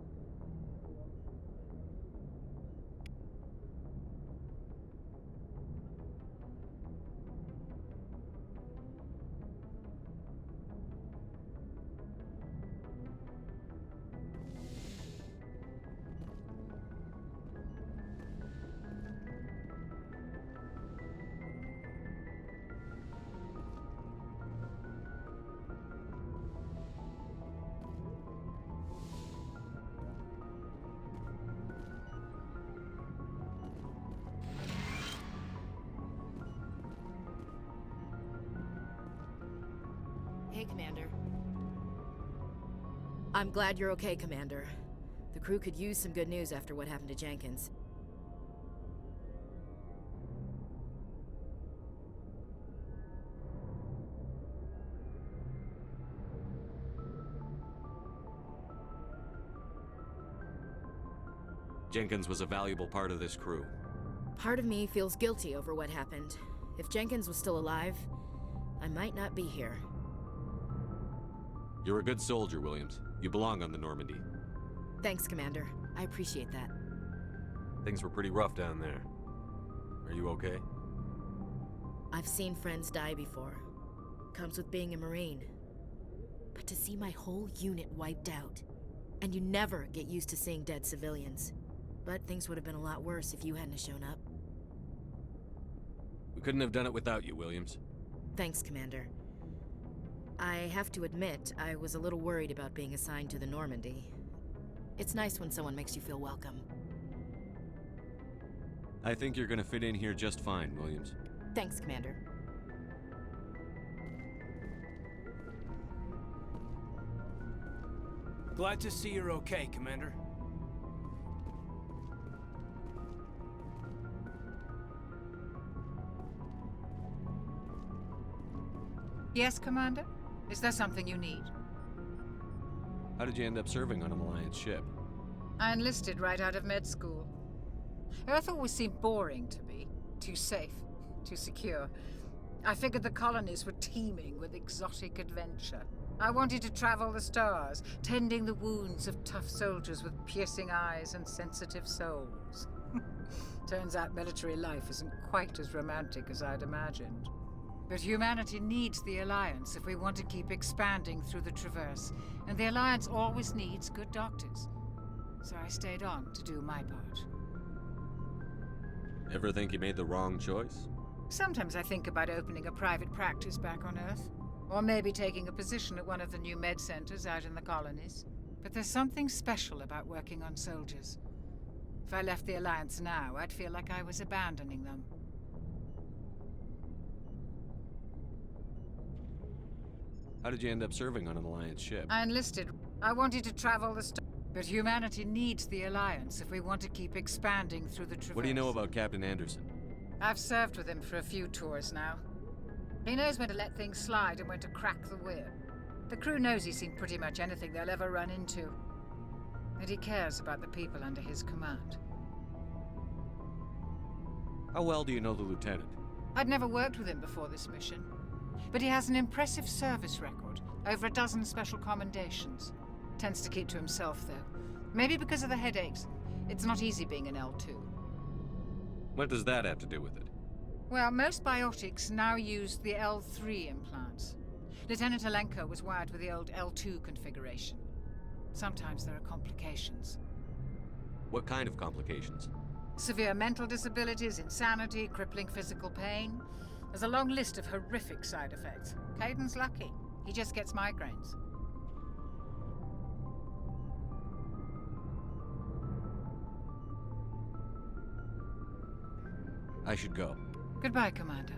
Hey, Commander. I'm glad you're okay, Commander. The crew could use some good news after what happened to Jenkins. Jenkins was a valuable part of this crew. Part of me feels guilty over what happened. If Jenkins was still alive, I might not be here. You're a good soldier, Williams. You belong on the Normandy. Thanks, Commander. I appreciate that. Things were pretty rough down there. Are you okay? I've seen friends die before. Comes with being a Marine. But to see my whole unit wiped out, and you never get used to seeing dead civilians. But things would have been a lot worse if you hadn't shown up. We couldn't have done it without you, Williams. Thanks, Commander. I have to admit, I was a little worried about being assigned to the Normandy. It's nice when someone makes you feel welcome. I think you're gonna fit in here just fine, Williams. Thanks, Commander. Glad to see you're okay, Commander. Yes, Commander? Is there something you need? How did you end up serving on an Alliance ship? I enlisted right out of med school. Earth always seemed boring to me. Too safe, too secure. I figured the colonies were teeming with exotic adventure. I wanted to travel the stars, tending the wounds of tough soldiers with piercing eyes and sensitive souls. Turns out military life isn't quite as romantic as I'd imagined. But humanity needs the Alliance if we want to keep expanding through the Traverse, and the Alliance always needs good doctors. So I stayed on to do my part. Ever think you made the wrong choice? Sometimes I think about opening a private practice back on Earth, or maybe taking a position at one of the new med centers out in the colonies. But there's something special about working on soldiers. If I left the Alliance now, I'd feel like I was abandoning them. How did you end up serving on an Alliance ship? I enlisted. I wanted to travel the stars. But humanity needs the Alliance if we want to keep expanding through the Traverse. What do you know about Captain Anderson? I've served with him for a few tours now. He knows when to let things slide and when to crack the whip. The crew knows he's seen pretty much anything they'll ever run into. And he cares about the people under his command. How well do you know the Lieutenant? I'd never worked with him before this mission. But he has an impressive service record, over a dozen special commendations. Tends to keep to himself, though. Maybe because of the headaches. It's not easy being an L2. What does that have to do with it? Well, most biotics now use the L3 implants. Lieutenant Alenko was wired with the old L2 configuration. Sometimes there are complications. What kind of complications? Severe mental disabilities, insanity, crippling physical pain. There's a long list of horrific side effects. Caden's lucky. He just gets migraines. I should go. Goodbye, Commander.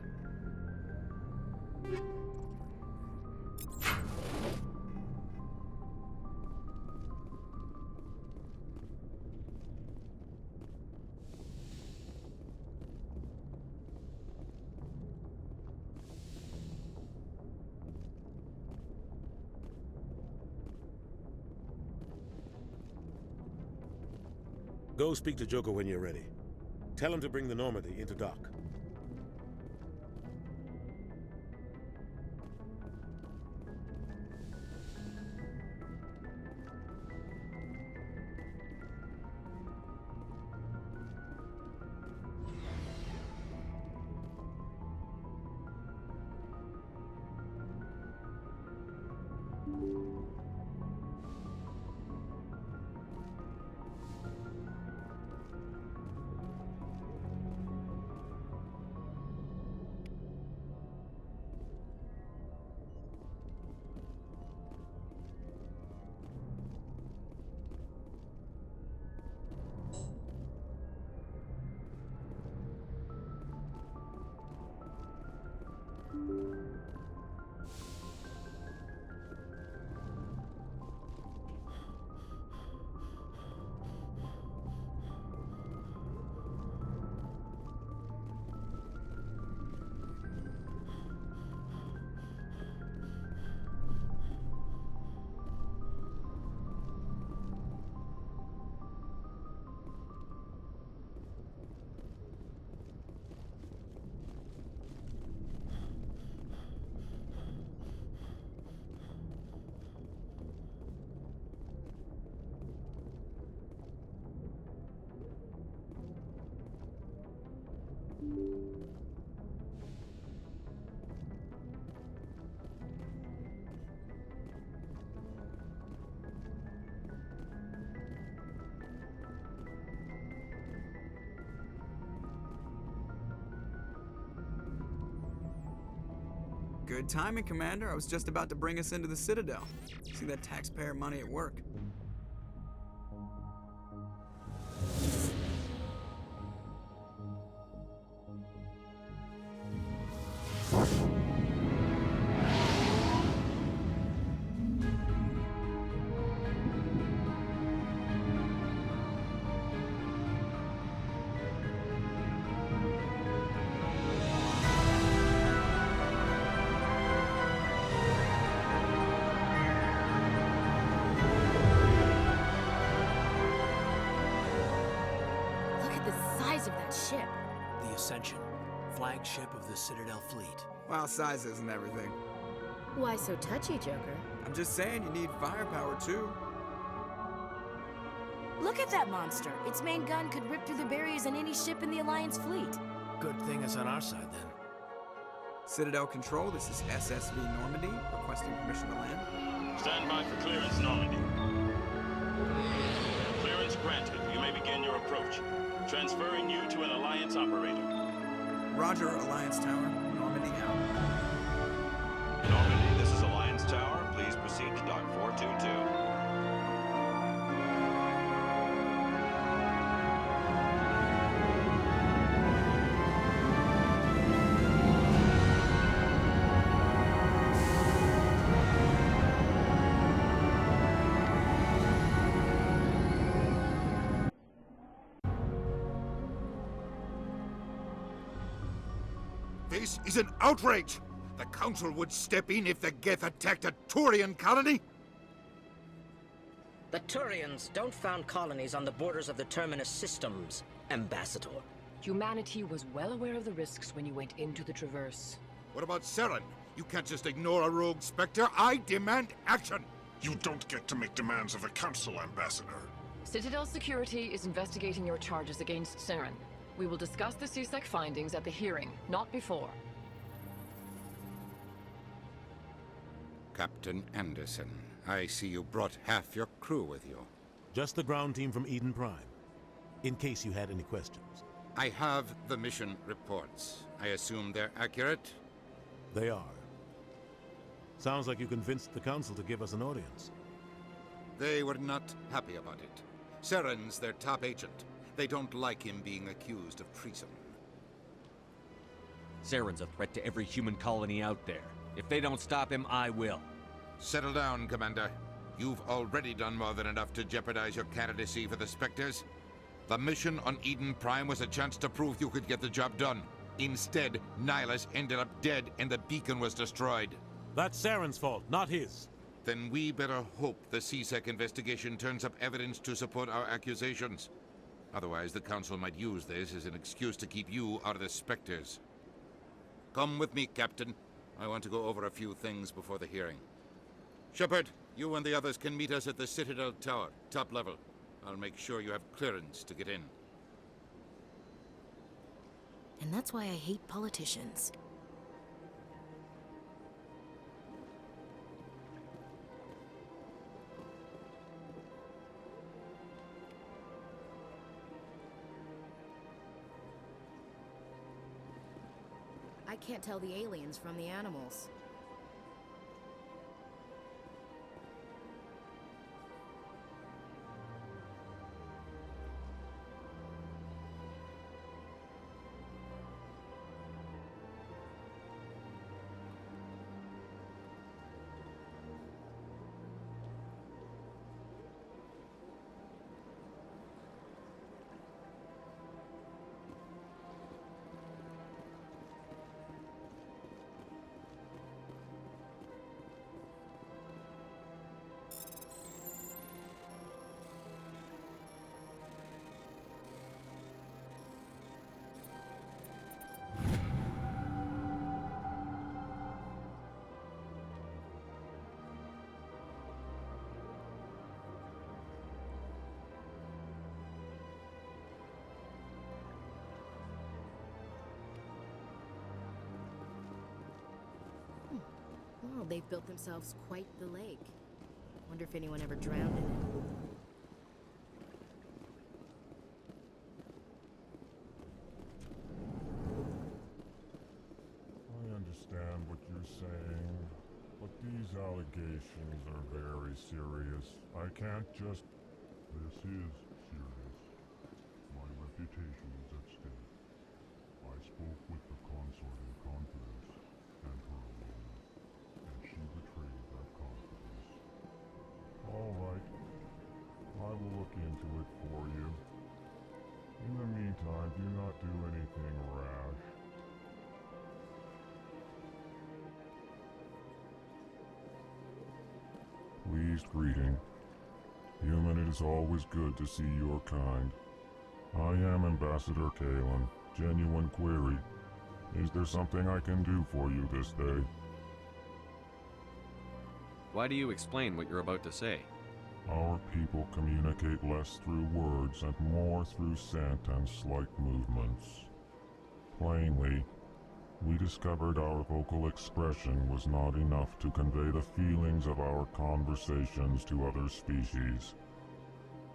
Go speak to Joker when you're ready. Tell him to bring the Normandy into dock. Good timing, Commander. I was just about to bring us into the Citadel. See that taxpayer money at work. Ship. The Ascension, flagship of the Citadel fleet. Well, size isn't everything. Why so touchy, Joker? I'm just saying you need firepower, too. Look at that monster. Its main gun could rip through the barriers in any ship in the Alliance fleet. Good thing it's on our side, then. Citadel Control, this is SSV Normandy, requesting permission to land. Stand by for clearance, Normandy. Clearance granted. You may begin your approach. Transferring you to an Alliance operator. Roger, Alliance Tower. Normandy out. Normandy, this is Alliance Tower. Please proceed to Dock 422. This is an outrage! The Council would step in if the Geth attacked a Turian colony? The Turians don't found colonies on the borders of the Terminus systems, Ambassador. Humanity was well aware of the risks when you went into the Traverse. What about Saren? You can't just ignore a rogue Spectre. I demand action! You don't get to make demands of the Council, Ambassador. Citadel Security is investigating your charges against Saren. We will discuss the CSEC findings at the hearing, not before. Captain Anderson, I see you brought half your crew with you. Just the ground team from Eden Prime, in case you had any questions. I have the mission reports. I assume they're accurate? They are. Sounds like you convinced the Council to give us an audience. They were not happy about it. Saren's their top agent. They don't like him being accused of treason. Saren's a threat to every human colony out there. If they don't stop him, I will. Settle down, Commander. You've already done more than enough to jeopardize your candidacy for the Spectres. The mission on Eden Prime was a chance to prove you could get the job done. Instead, Nihilus ended up dead and the beacon was destroyed. That's Saren's fault, not his. Then we better hope the CSEC investigation turns up evidence to support our accusations. Otherwise, the Council might use this as an excuse to keep you out of the Spectres. Come with me, Captain. I want to go over a few things before the hearing. Shepard, you and the others can meet us at the Citadel Tower, top level. I'll make sure you have clearance to get in. And that's why I hate politicians. I can't tell the aliens from the animals. Well, they've built themselves quite the lake. Wonder if anyone ever drowned in it. I understand what you're saying, but these allegations are very serious. I can't just... This is serious. My reputation is at stake. I spoke with the consort in confidence, and her alone, and she betrayed that confidence. All right. I will look into it for you. In the meantime, do not do anything rash. Pleased greeting. Human, it is always good to see your kind. I am Ambassador Kalen. Genuine query. Is there something I can do for you this day? Why do you explain what you're about to say? Our people communicate less through words and more through scent and slight movements. Plainly, we discovered our vocal expression was not enough to convey the feelings of our conversations to other species.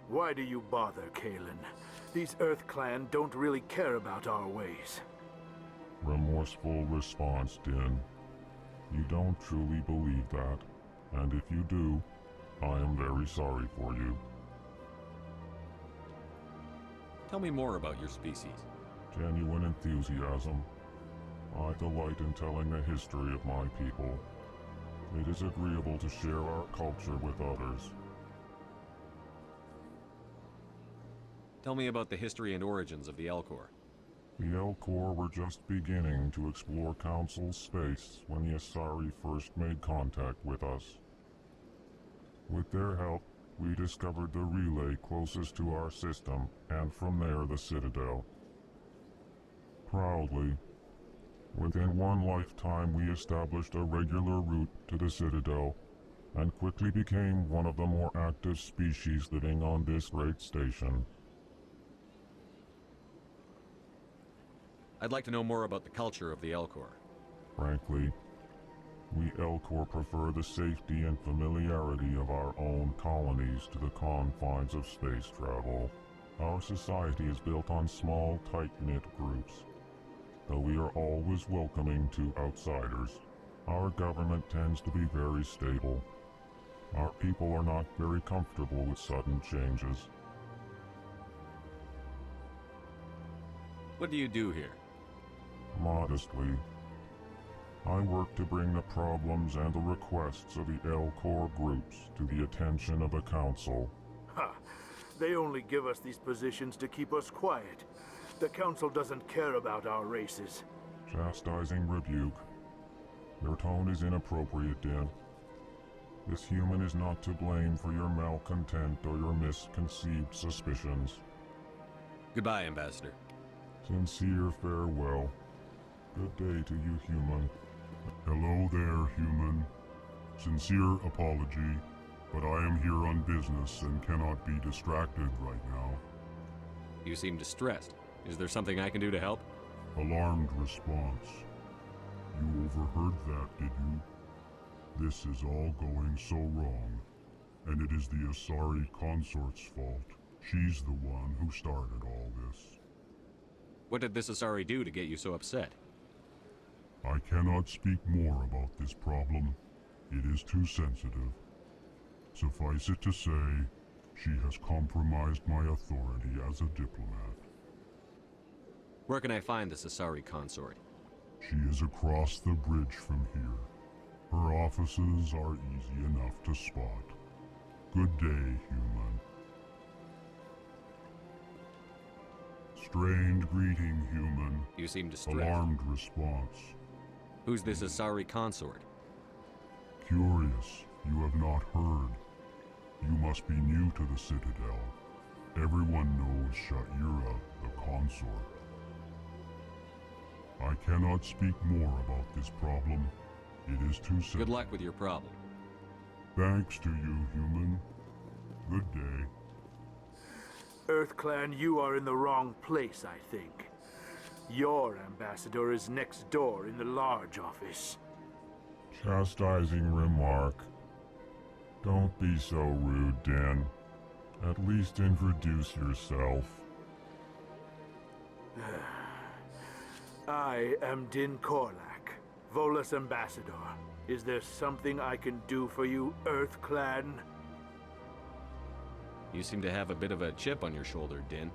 Why do you bother, Kalen? These Earth Clan don't really care about our ways. Remorseful response, Din. You don't truly believe that, and if you do, I am very sorry for you. Tell me more about your species. Genuine enthusiasm. I delight in telling the history of my people. It is agreeable to share our culture with others. Tell me about the history and origins of the Elcor. The Elcor were just beginning to explore Council space when the Asari first made contact with us. With their help, we discovered the relay closest to our system, and from there the Citadel. Proudly, within one lifetime we established a regular route to the Citadel, and quickly became one of the more active species living on this great station. I'd like to know more about the culture of the Elcor. Frankly, We Elcor prefer the safety and familiarity of our own colonies to the confines of space travel. Our society is built on small, tight-knit groups. Though we are always welcoming to outsiders, our government tends to be very stable. Our people are not very comfortable with sudden changes. What do you do here? Modestly, I work to bring the problems and the requests of the Elcor groups to the attention of the Council. Ha! They only give us these positions to keep us quiet. The Council doesn't care about our races. Chastising rebuke. Your tone is inappropriate, Din. This human is not to blame for your malcontent or your misconceived suspicions. Goodbye, Ambassador. Sincere farewell. Good day to you, human. Hello there, human. Sincere apology, but I am here on business and cannot be distracted right now. You seem distressed. Is there something I can do to help? Alarmed response. You overheard that, did you? This is all going so wrong, and it is the Asari consort's fault. She's the one who started all this. What did this Asari do to get you so upset? I cannot speak more about this problem. It is too sensitive. Suffice it to say, she has compromised my authority as a diplomat. Where can I find this Asari consort? She is across the bridge from here. Her offices are easy enough to spot. Good day, human. Strained greeting, human. You seem distressed. Alarmed response. Who's this Asari consort? Curious, you have not heard. You must be new to the Citadel. Everyone knows Sha'ira, the consort. I cannot speak more about this problem. It is too sensitive. Good luck with your problem. Thanks to you, human. Good day. EarthClan, you are in the wrong place, I think. Your ambassador is next door in the large office. Chastising remark. Don't be so rude, Din. At least introduce yourself. I am Din Korlak, Volus ambassador. Is there something I can do for you, EarthClan? You seem to have a bit of a chip on your shoulder, Din.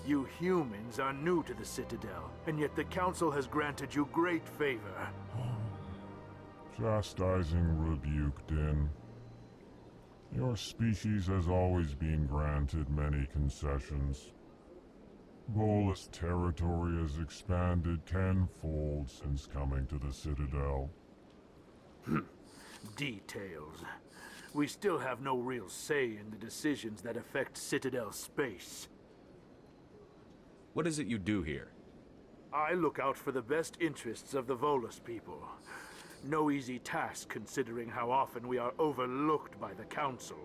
You humans are new to the Citadel, and yet the Council has granted you great favor. Chastising rebuke, Din. Your species has always been granted many concessions. Volus territory has expanded tenfold since coming to the Citadel. Details. We still have no real say in the decisions that affect Citadel space. What is it you do here? I look out for the best interests of the Volus people. No easy task considering how often we are overlooked by the Council.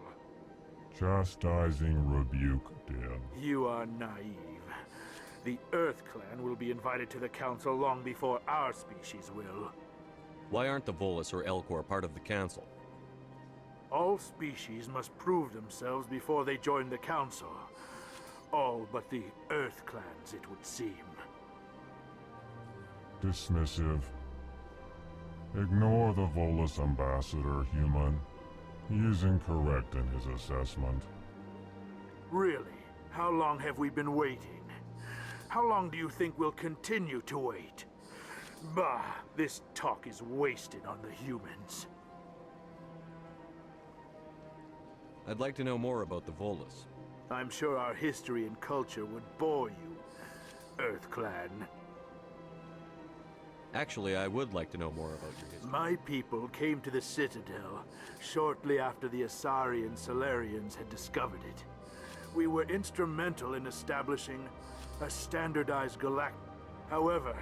Chastising rebuke, Din. You are naive. The EarthClan will be invited to the Council long before our species will. Why aren't the Volus or Elcor part of the Council? All species must prove themselves before they join the Council. All but the EarthClans, it would seem. Dismissive. Ignore the Volus ambassador, human. He is incorrect in his assessment. Really? How long have we been waiting? How long do you think we'll continue to wait? Bah, this talk is wasted on the humans. I'd like to know more about the Volus. I'm sure our history and culture would bore you, EarthClan. Actually, I would like to know more about your history. My people came to the Citadel shortly after the Asari and Solarians had discovered it. We were instrumental in establishing a standardized galactic. However,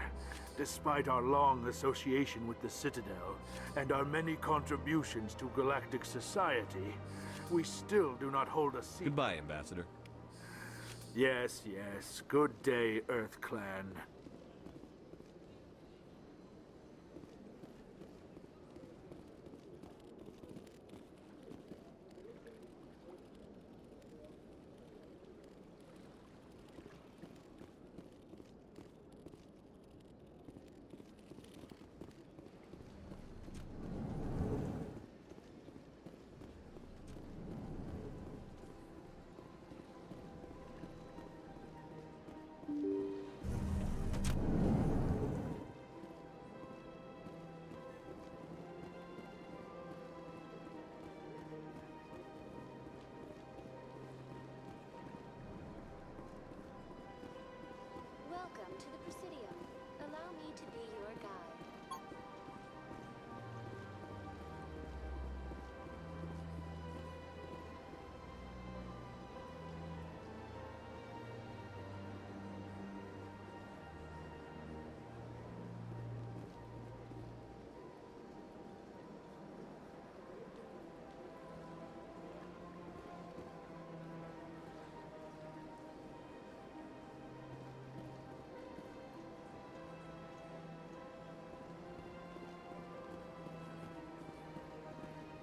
despite our long association with the Citadel and our many contributions to galactic society, we still do not hold a seat. Goodbye, Ambassador. Yes, yes. Good day, EarthClan. Welcome to the Presidium. Allow me to be your guide.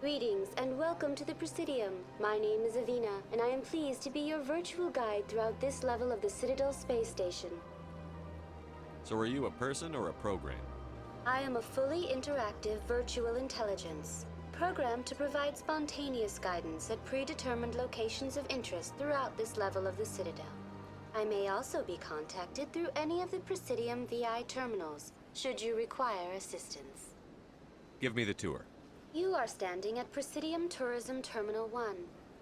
Greetings and welcome to the Presidium. My name is Avina, and I am pleased to be your virtual guide throughout this level of the Citadel Space Station. So are you a person or a program? I am a fully interactive virtual intelligence, programmed to provide spontaneous guidance at predetermined locations of interest throughout this level of the Citadel. I may also be contacted through any of the Presidium VI terminals, should you require assistance. Give me the tour. You are standing at Presidium Tourism Terminal 1.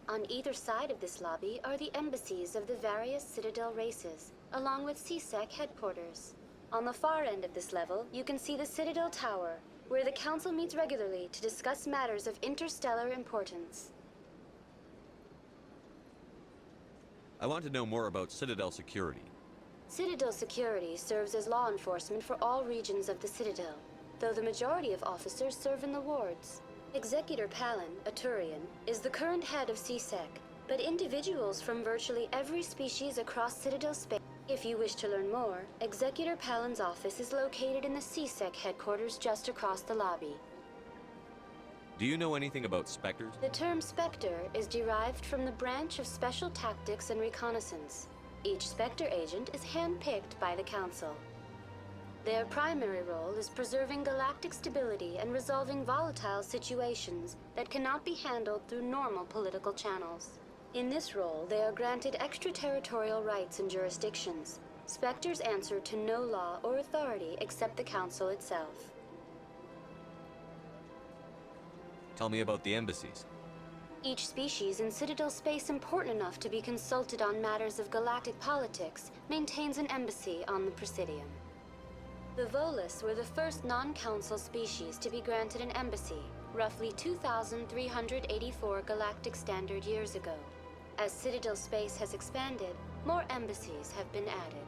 On either side of this lobby are the embassies of the various Citadel races, along with CSEC headquarters. On the far end of this level, you can see the Citadel Tower, where the Council meets regularly to discuss matters of interstellar importance. I want to know more about Citadel security. Citadel security serves as law enforcement for all regions of the Citadel, though the majority of officers serve in the wards. Executor Palin, a Turian, is the current head of CSEC, but individuals from virtually every species across Citadel space. If you wish to learn more, Executor Palin's office is located in the CSEC headquarters just across the lobby. Do you know anything about Spectres? The term Spectre is derived from the branch of Special Tactics and Reconnaissance. Each Spectre agent is handpicked by the Council. Their primary role is preserving galactic stability and resolving volatile situations that cannot be handled through normal political channels. In this role, they are granted extraterritorial rights and jurisdictions. Spectres answer to no law or authority except the Council itself. Tell me about the embassies. Each species in Citadel space important enough to be consulted on matters of galactic politics maintains an embassy on the Presidium. The Volus were the first non-council species to be granted an embassy, roughly 2,384 galactic standard years ago. As Citadel space has expanded, more embassies have been added.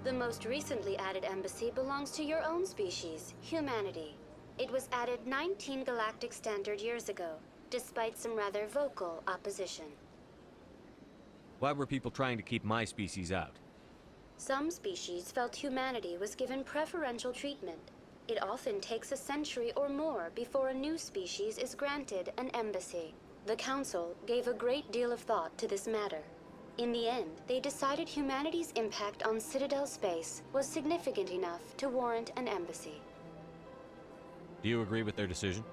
The most recently added embassy belongs to your own species, humanity. It was added 19 galactic standard years ago, despite some rather vocal opposition. Why were people trying to keep my species out? Some species felt humanity was given preferential treatment. It often takes a century or more before a new species is granted an embassy. The Council gave a great deal of thought to this matter. In the end, they decided humanity's impact on Citadel space was significant enough to warrant an embassy. Do you agree with their decision?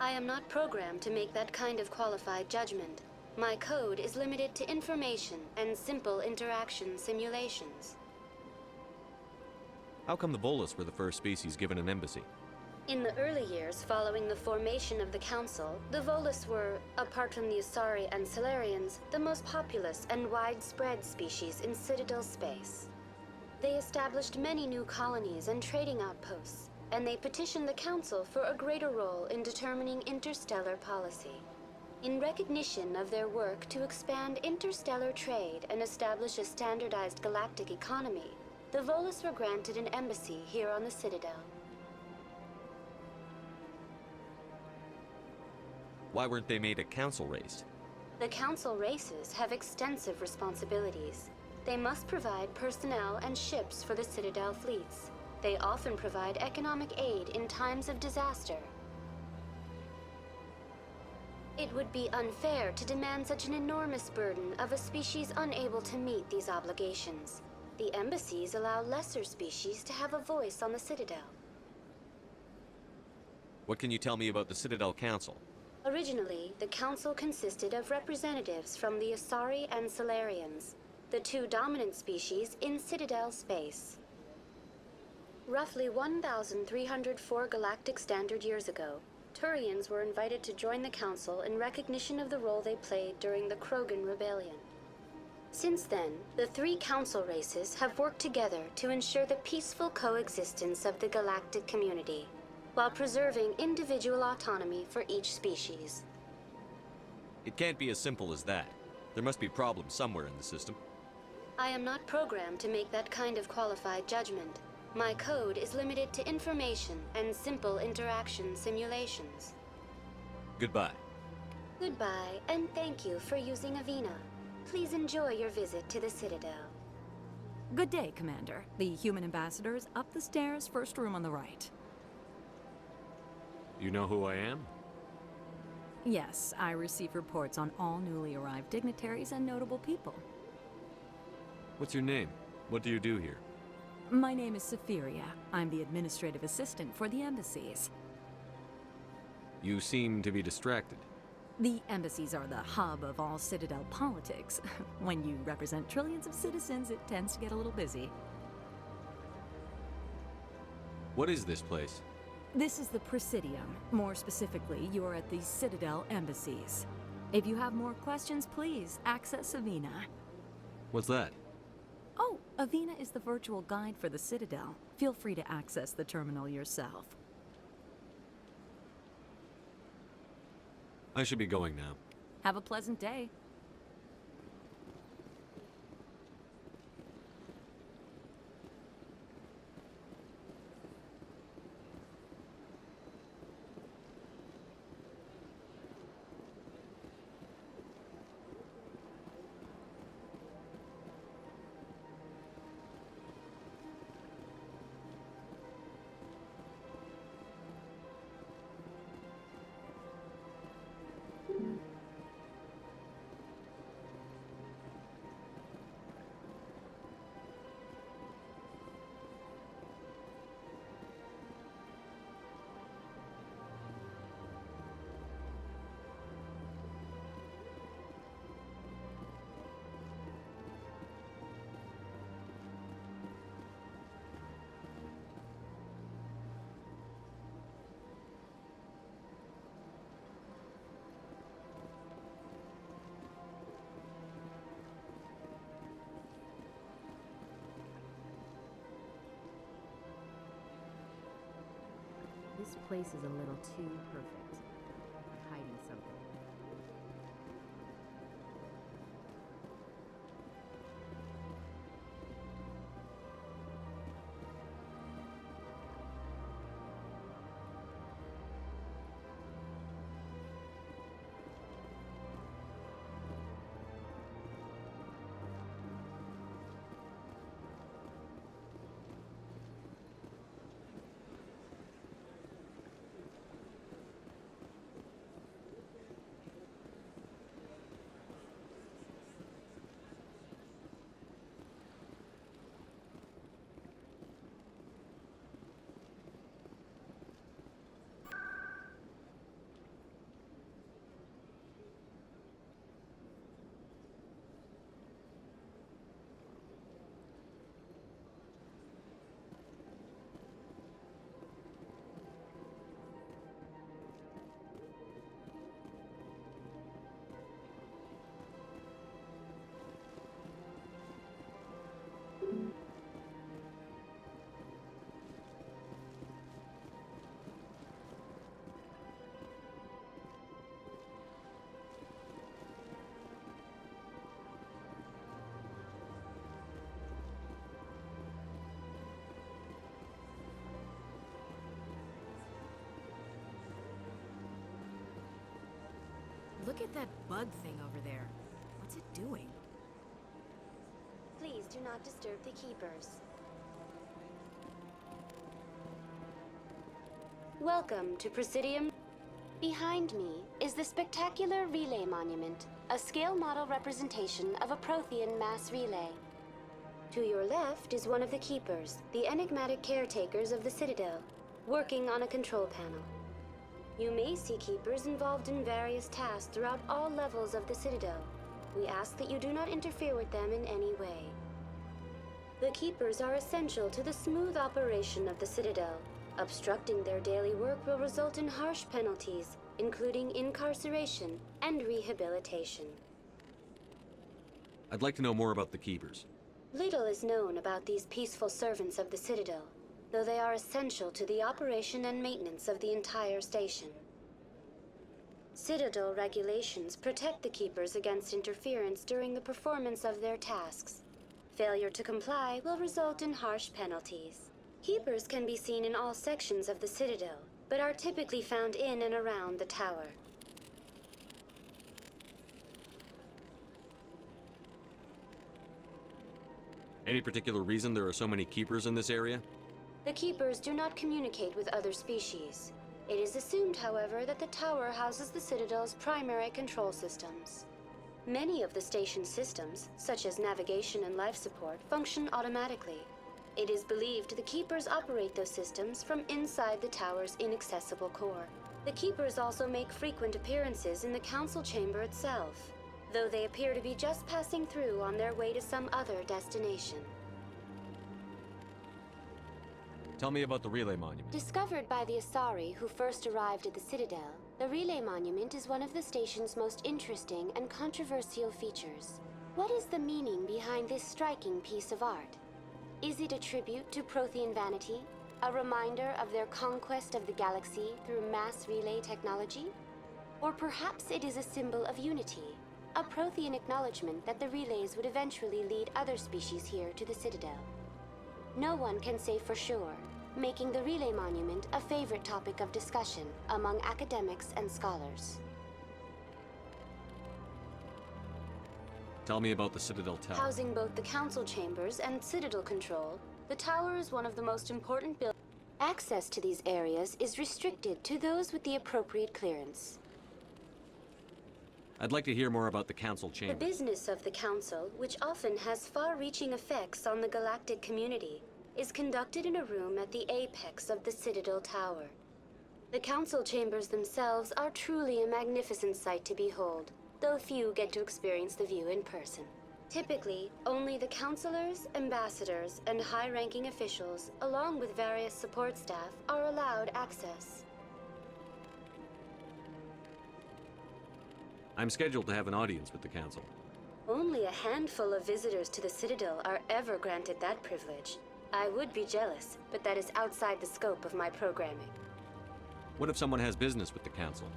I am not programmed to make that kind of qualified judgment. My code is limited to information and simple interaction simulations. How come the Volus were the first species given an embassy? In the early years following the formation of the Council, the Volus were, apart from the Asari and Salarians, the most populous and widespread species in Citadel space. They established many new colonies and trading outposts, and they petitioned the Council for a greater role in determining interstellar policy. In recognition of their work to expand interstellar trade and establish a standardized galactic economy, the Volus were granted an embassy here on the Citadel. Why weren't they made a council race? The Council races have extensive responsibilities. They must provide personnel and ships for the Citadel fleets. They often provide economic aid in times of disaster. It would be unfair to demand such an enormous burden of a species unable to meet these obligations. The embassies allow lesser species to have a voice on the Citadel. What can you tell me about the Citadel Council? Originally, the Council consisted of representatives from the Asari and Salarians, the two dominant species in Citadel space. Roughly 1,304 galactic standard years ago, Turians were invited to join the Council in recognition of the role they played during the Krogan Rebellion. Since then, the three council races have worked together to ensure the peaceful coexistence of the galactic community, while preserving individual autonomy for each species. It can't be as simple as that. There must be problems somewhere in the system. I am not programmed to make that kind of qualified judgment. My code is limited to information and simple interaction simulations. Goodbye. Goodbye, and thank you for using Avina. Please enjoy your visit to the Citadel. Good day, Commander. The human ambassador is up the stairs, first room on the right. You know who I am? Yes, I receive reports on all newly arrived dignitaries and notable people. What's your name? What do you do here? My name is Safiria. I'm the administrative assistant for the embassies. You seem to be distracted. The embassies are the hub of all Citadel politics. When you represent trillions of citizens, it tends to get a little busy. What is this place? This is the Presidium. More specifically, you are at the Citadel embassies. If you have more questions, please access Avina. What's that? Oh, Avina is the virtual guide for the Citadel. Feel free to access the terminal yourself. I should be going now. Have a pleasant day. This place is a little too perfect. Hiding something. Look at that bug thing over there. What's it doing? Please do not disturb the Keepers. Welcome to Presidium. Behind me is the spectacular Relay Monument, a scale model representation of a Prothean mass relay. To your left is one of the Keepers, the enigmatic caretakers of the Citadel, working on a control panel. You may see Keepers involved in various tasks throughout all levels of the Citadel. We ask that you do not interfere with them in any way. The Keepers are essential to the smooth operation of the Citadel. Obstructing their daily work will result in harsh penalties, including incarceration and rehabilitation. I'd like to know more about the Keepers. Little is known about these peaceful servants of the Citadel, though they are essential to the operation and maintenance of the entire station. Citadel regulations protect the Keepers against interference during the performance of their tasks. Failure to comply will result in harsh penalties. Keepers can be seen in all sections of the Citadel, but are typically found in and around the tower. Any particular reason there are so many Keepers in this area? The Keepers do not communicate with other species. It is assumed, however, that the tower houses the Citadel's primary control systems. Many of the station's systems, such as navigation and life support, function automatically. It is believed the Keepers operate those systems from inside the tower's inaccessible core. The Keepers also make frequent appearances in the Council Chamber itself, though they appear to be just passing through on their way to some other destination. Tell me about the Relay Monument. Discovered by the Asari who first arrived at the Citadel, the Relay Monument is one of the station's most interesting and controversial features. What is the meaning behind this striking piece of art? Is it a tribute to Prothean vanity? A reminder of their conquest of the galaxy through mass relay technology? Or perhaps it is a symbol of unity, a Prothean acknowledgement that the relays would eventually lead other species here to the Citadel. No one can say for sure, making the Relay Monument a favorite topic of discussion among academics and scholars. Tell me about the Citadel Tower. Housing both the Council Chambers and Citadel control, the tower is one of the most important buildings. Access to these areas is restricted to those with the appropriate clearance. I'd like to hear more about the Council The Chamber. business of the Council, which often has far-reaching effects on the galactic community, is conducted in a room at the apex of the Citadel Tower. The Council Chambers themselves are truly a magnificent sight to behold, though few get to experience the view in person. Typically, only the councilors, ambassadors, and high-ranking officials, along with various support staff, are allowed access. I'm scheduled to have an audience with the Council. Only a handful of visitors to the Citadel are ever granted that privilege. I would be jealous, but that is outside the scope of my programming. What if someone has business with the Council?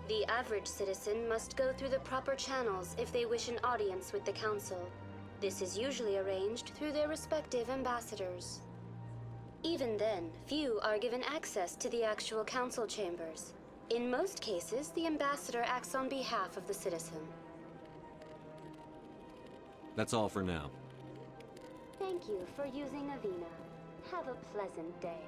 The average citizen must go through the proper channels if they wish an audience with the Council. This is usually arranged through their respective ambassadors. Even then, few are given access to the actual Council chambers. In most cases, the ambassador acts on behalf of the citizen. That's all for now. Thank you for using Avina. Have a pleasant day.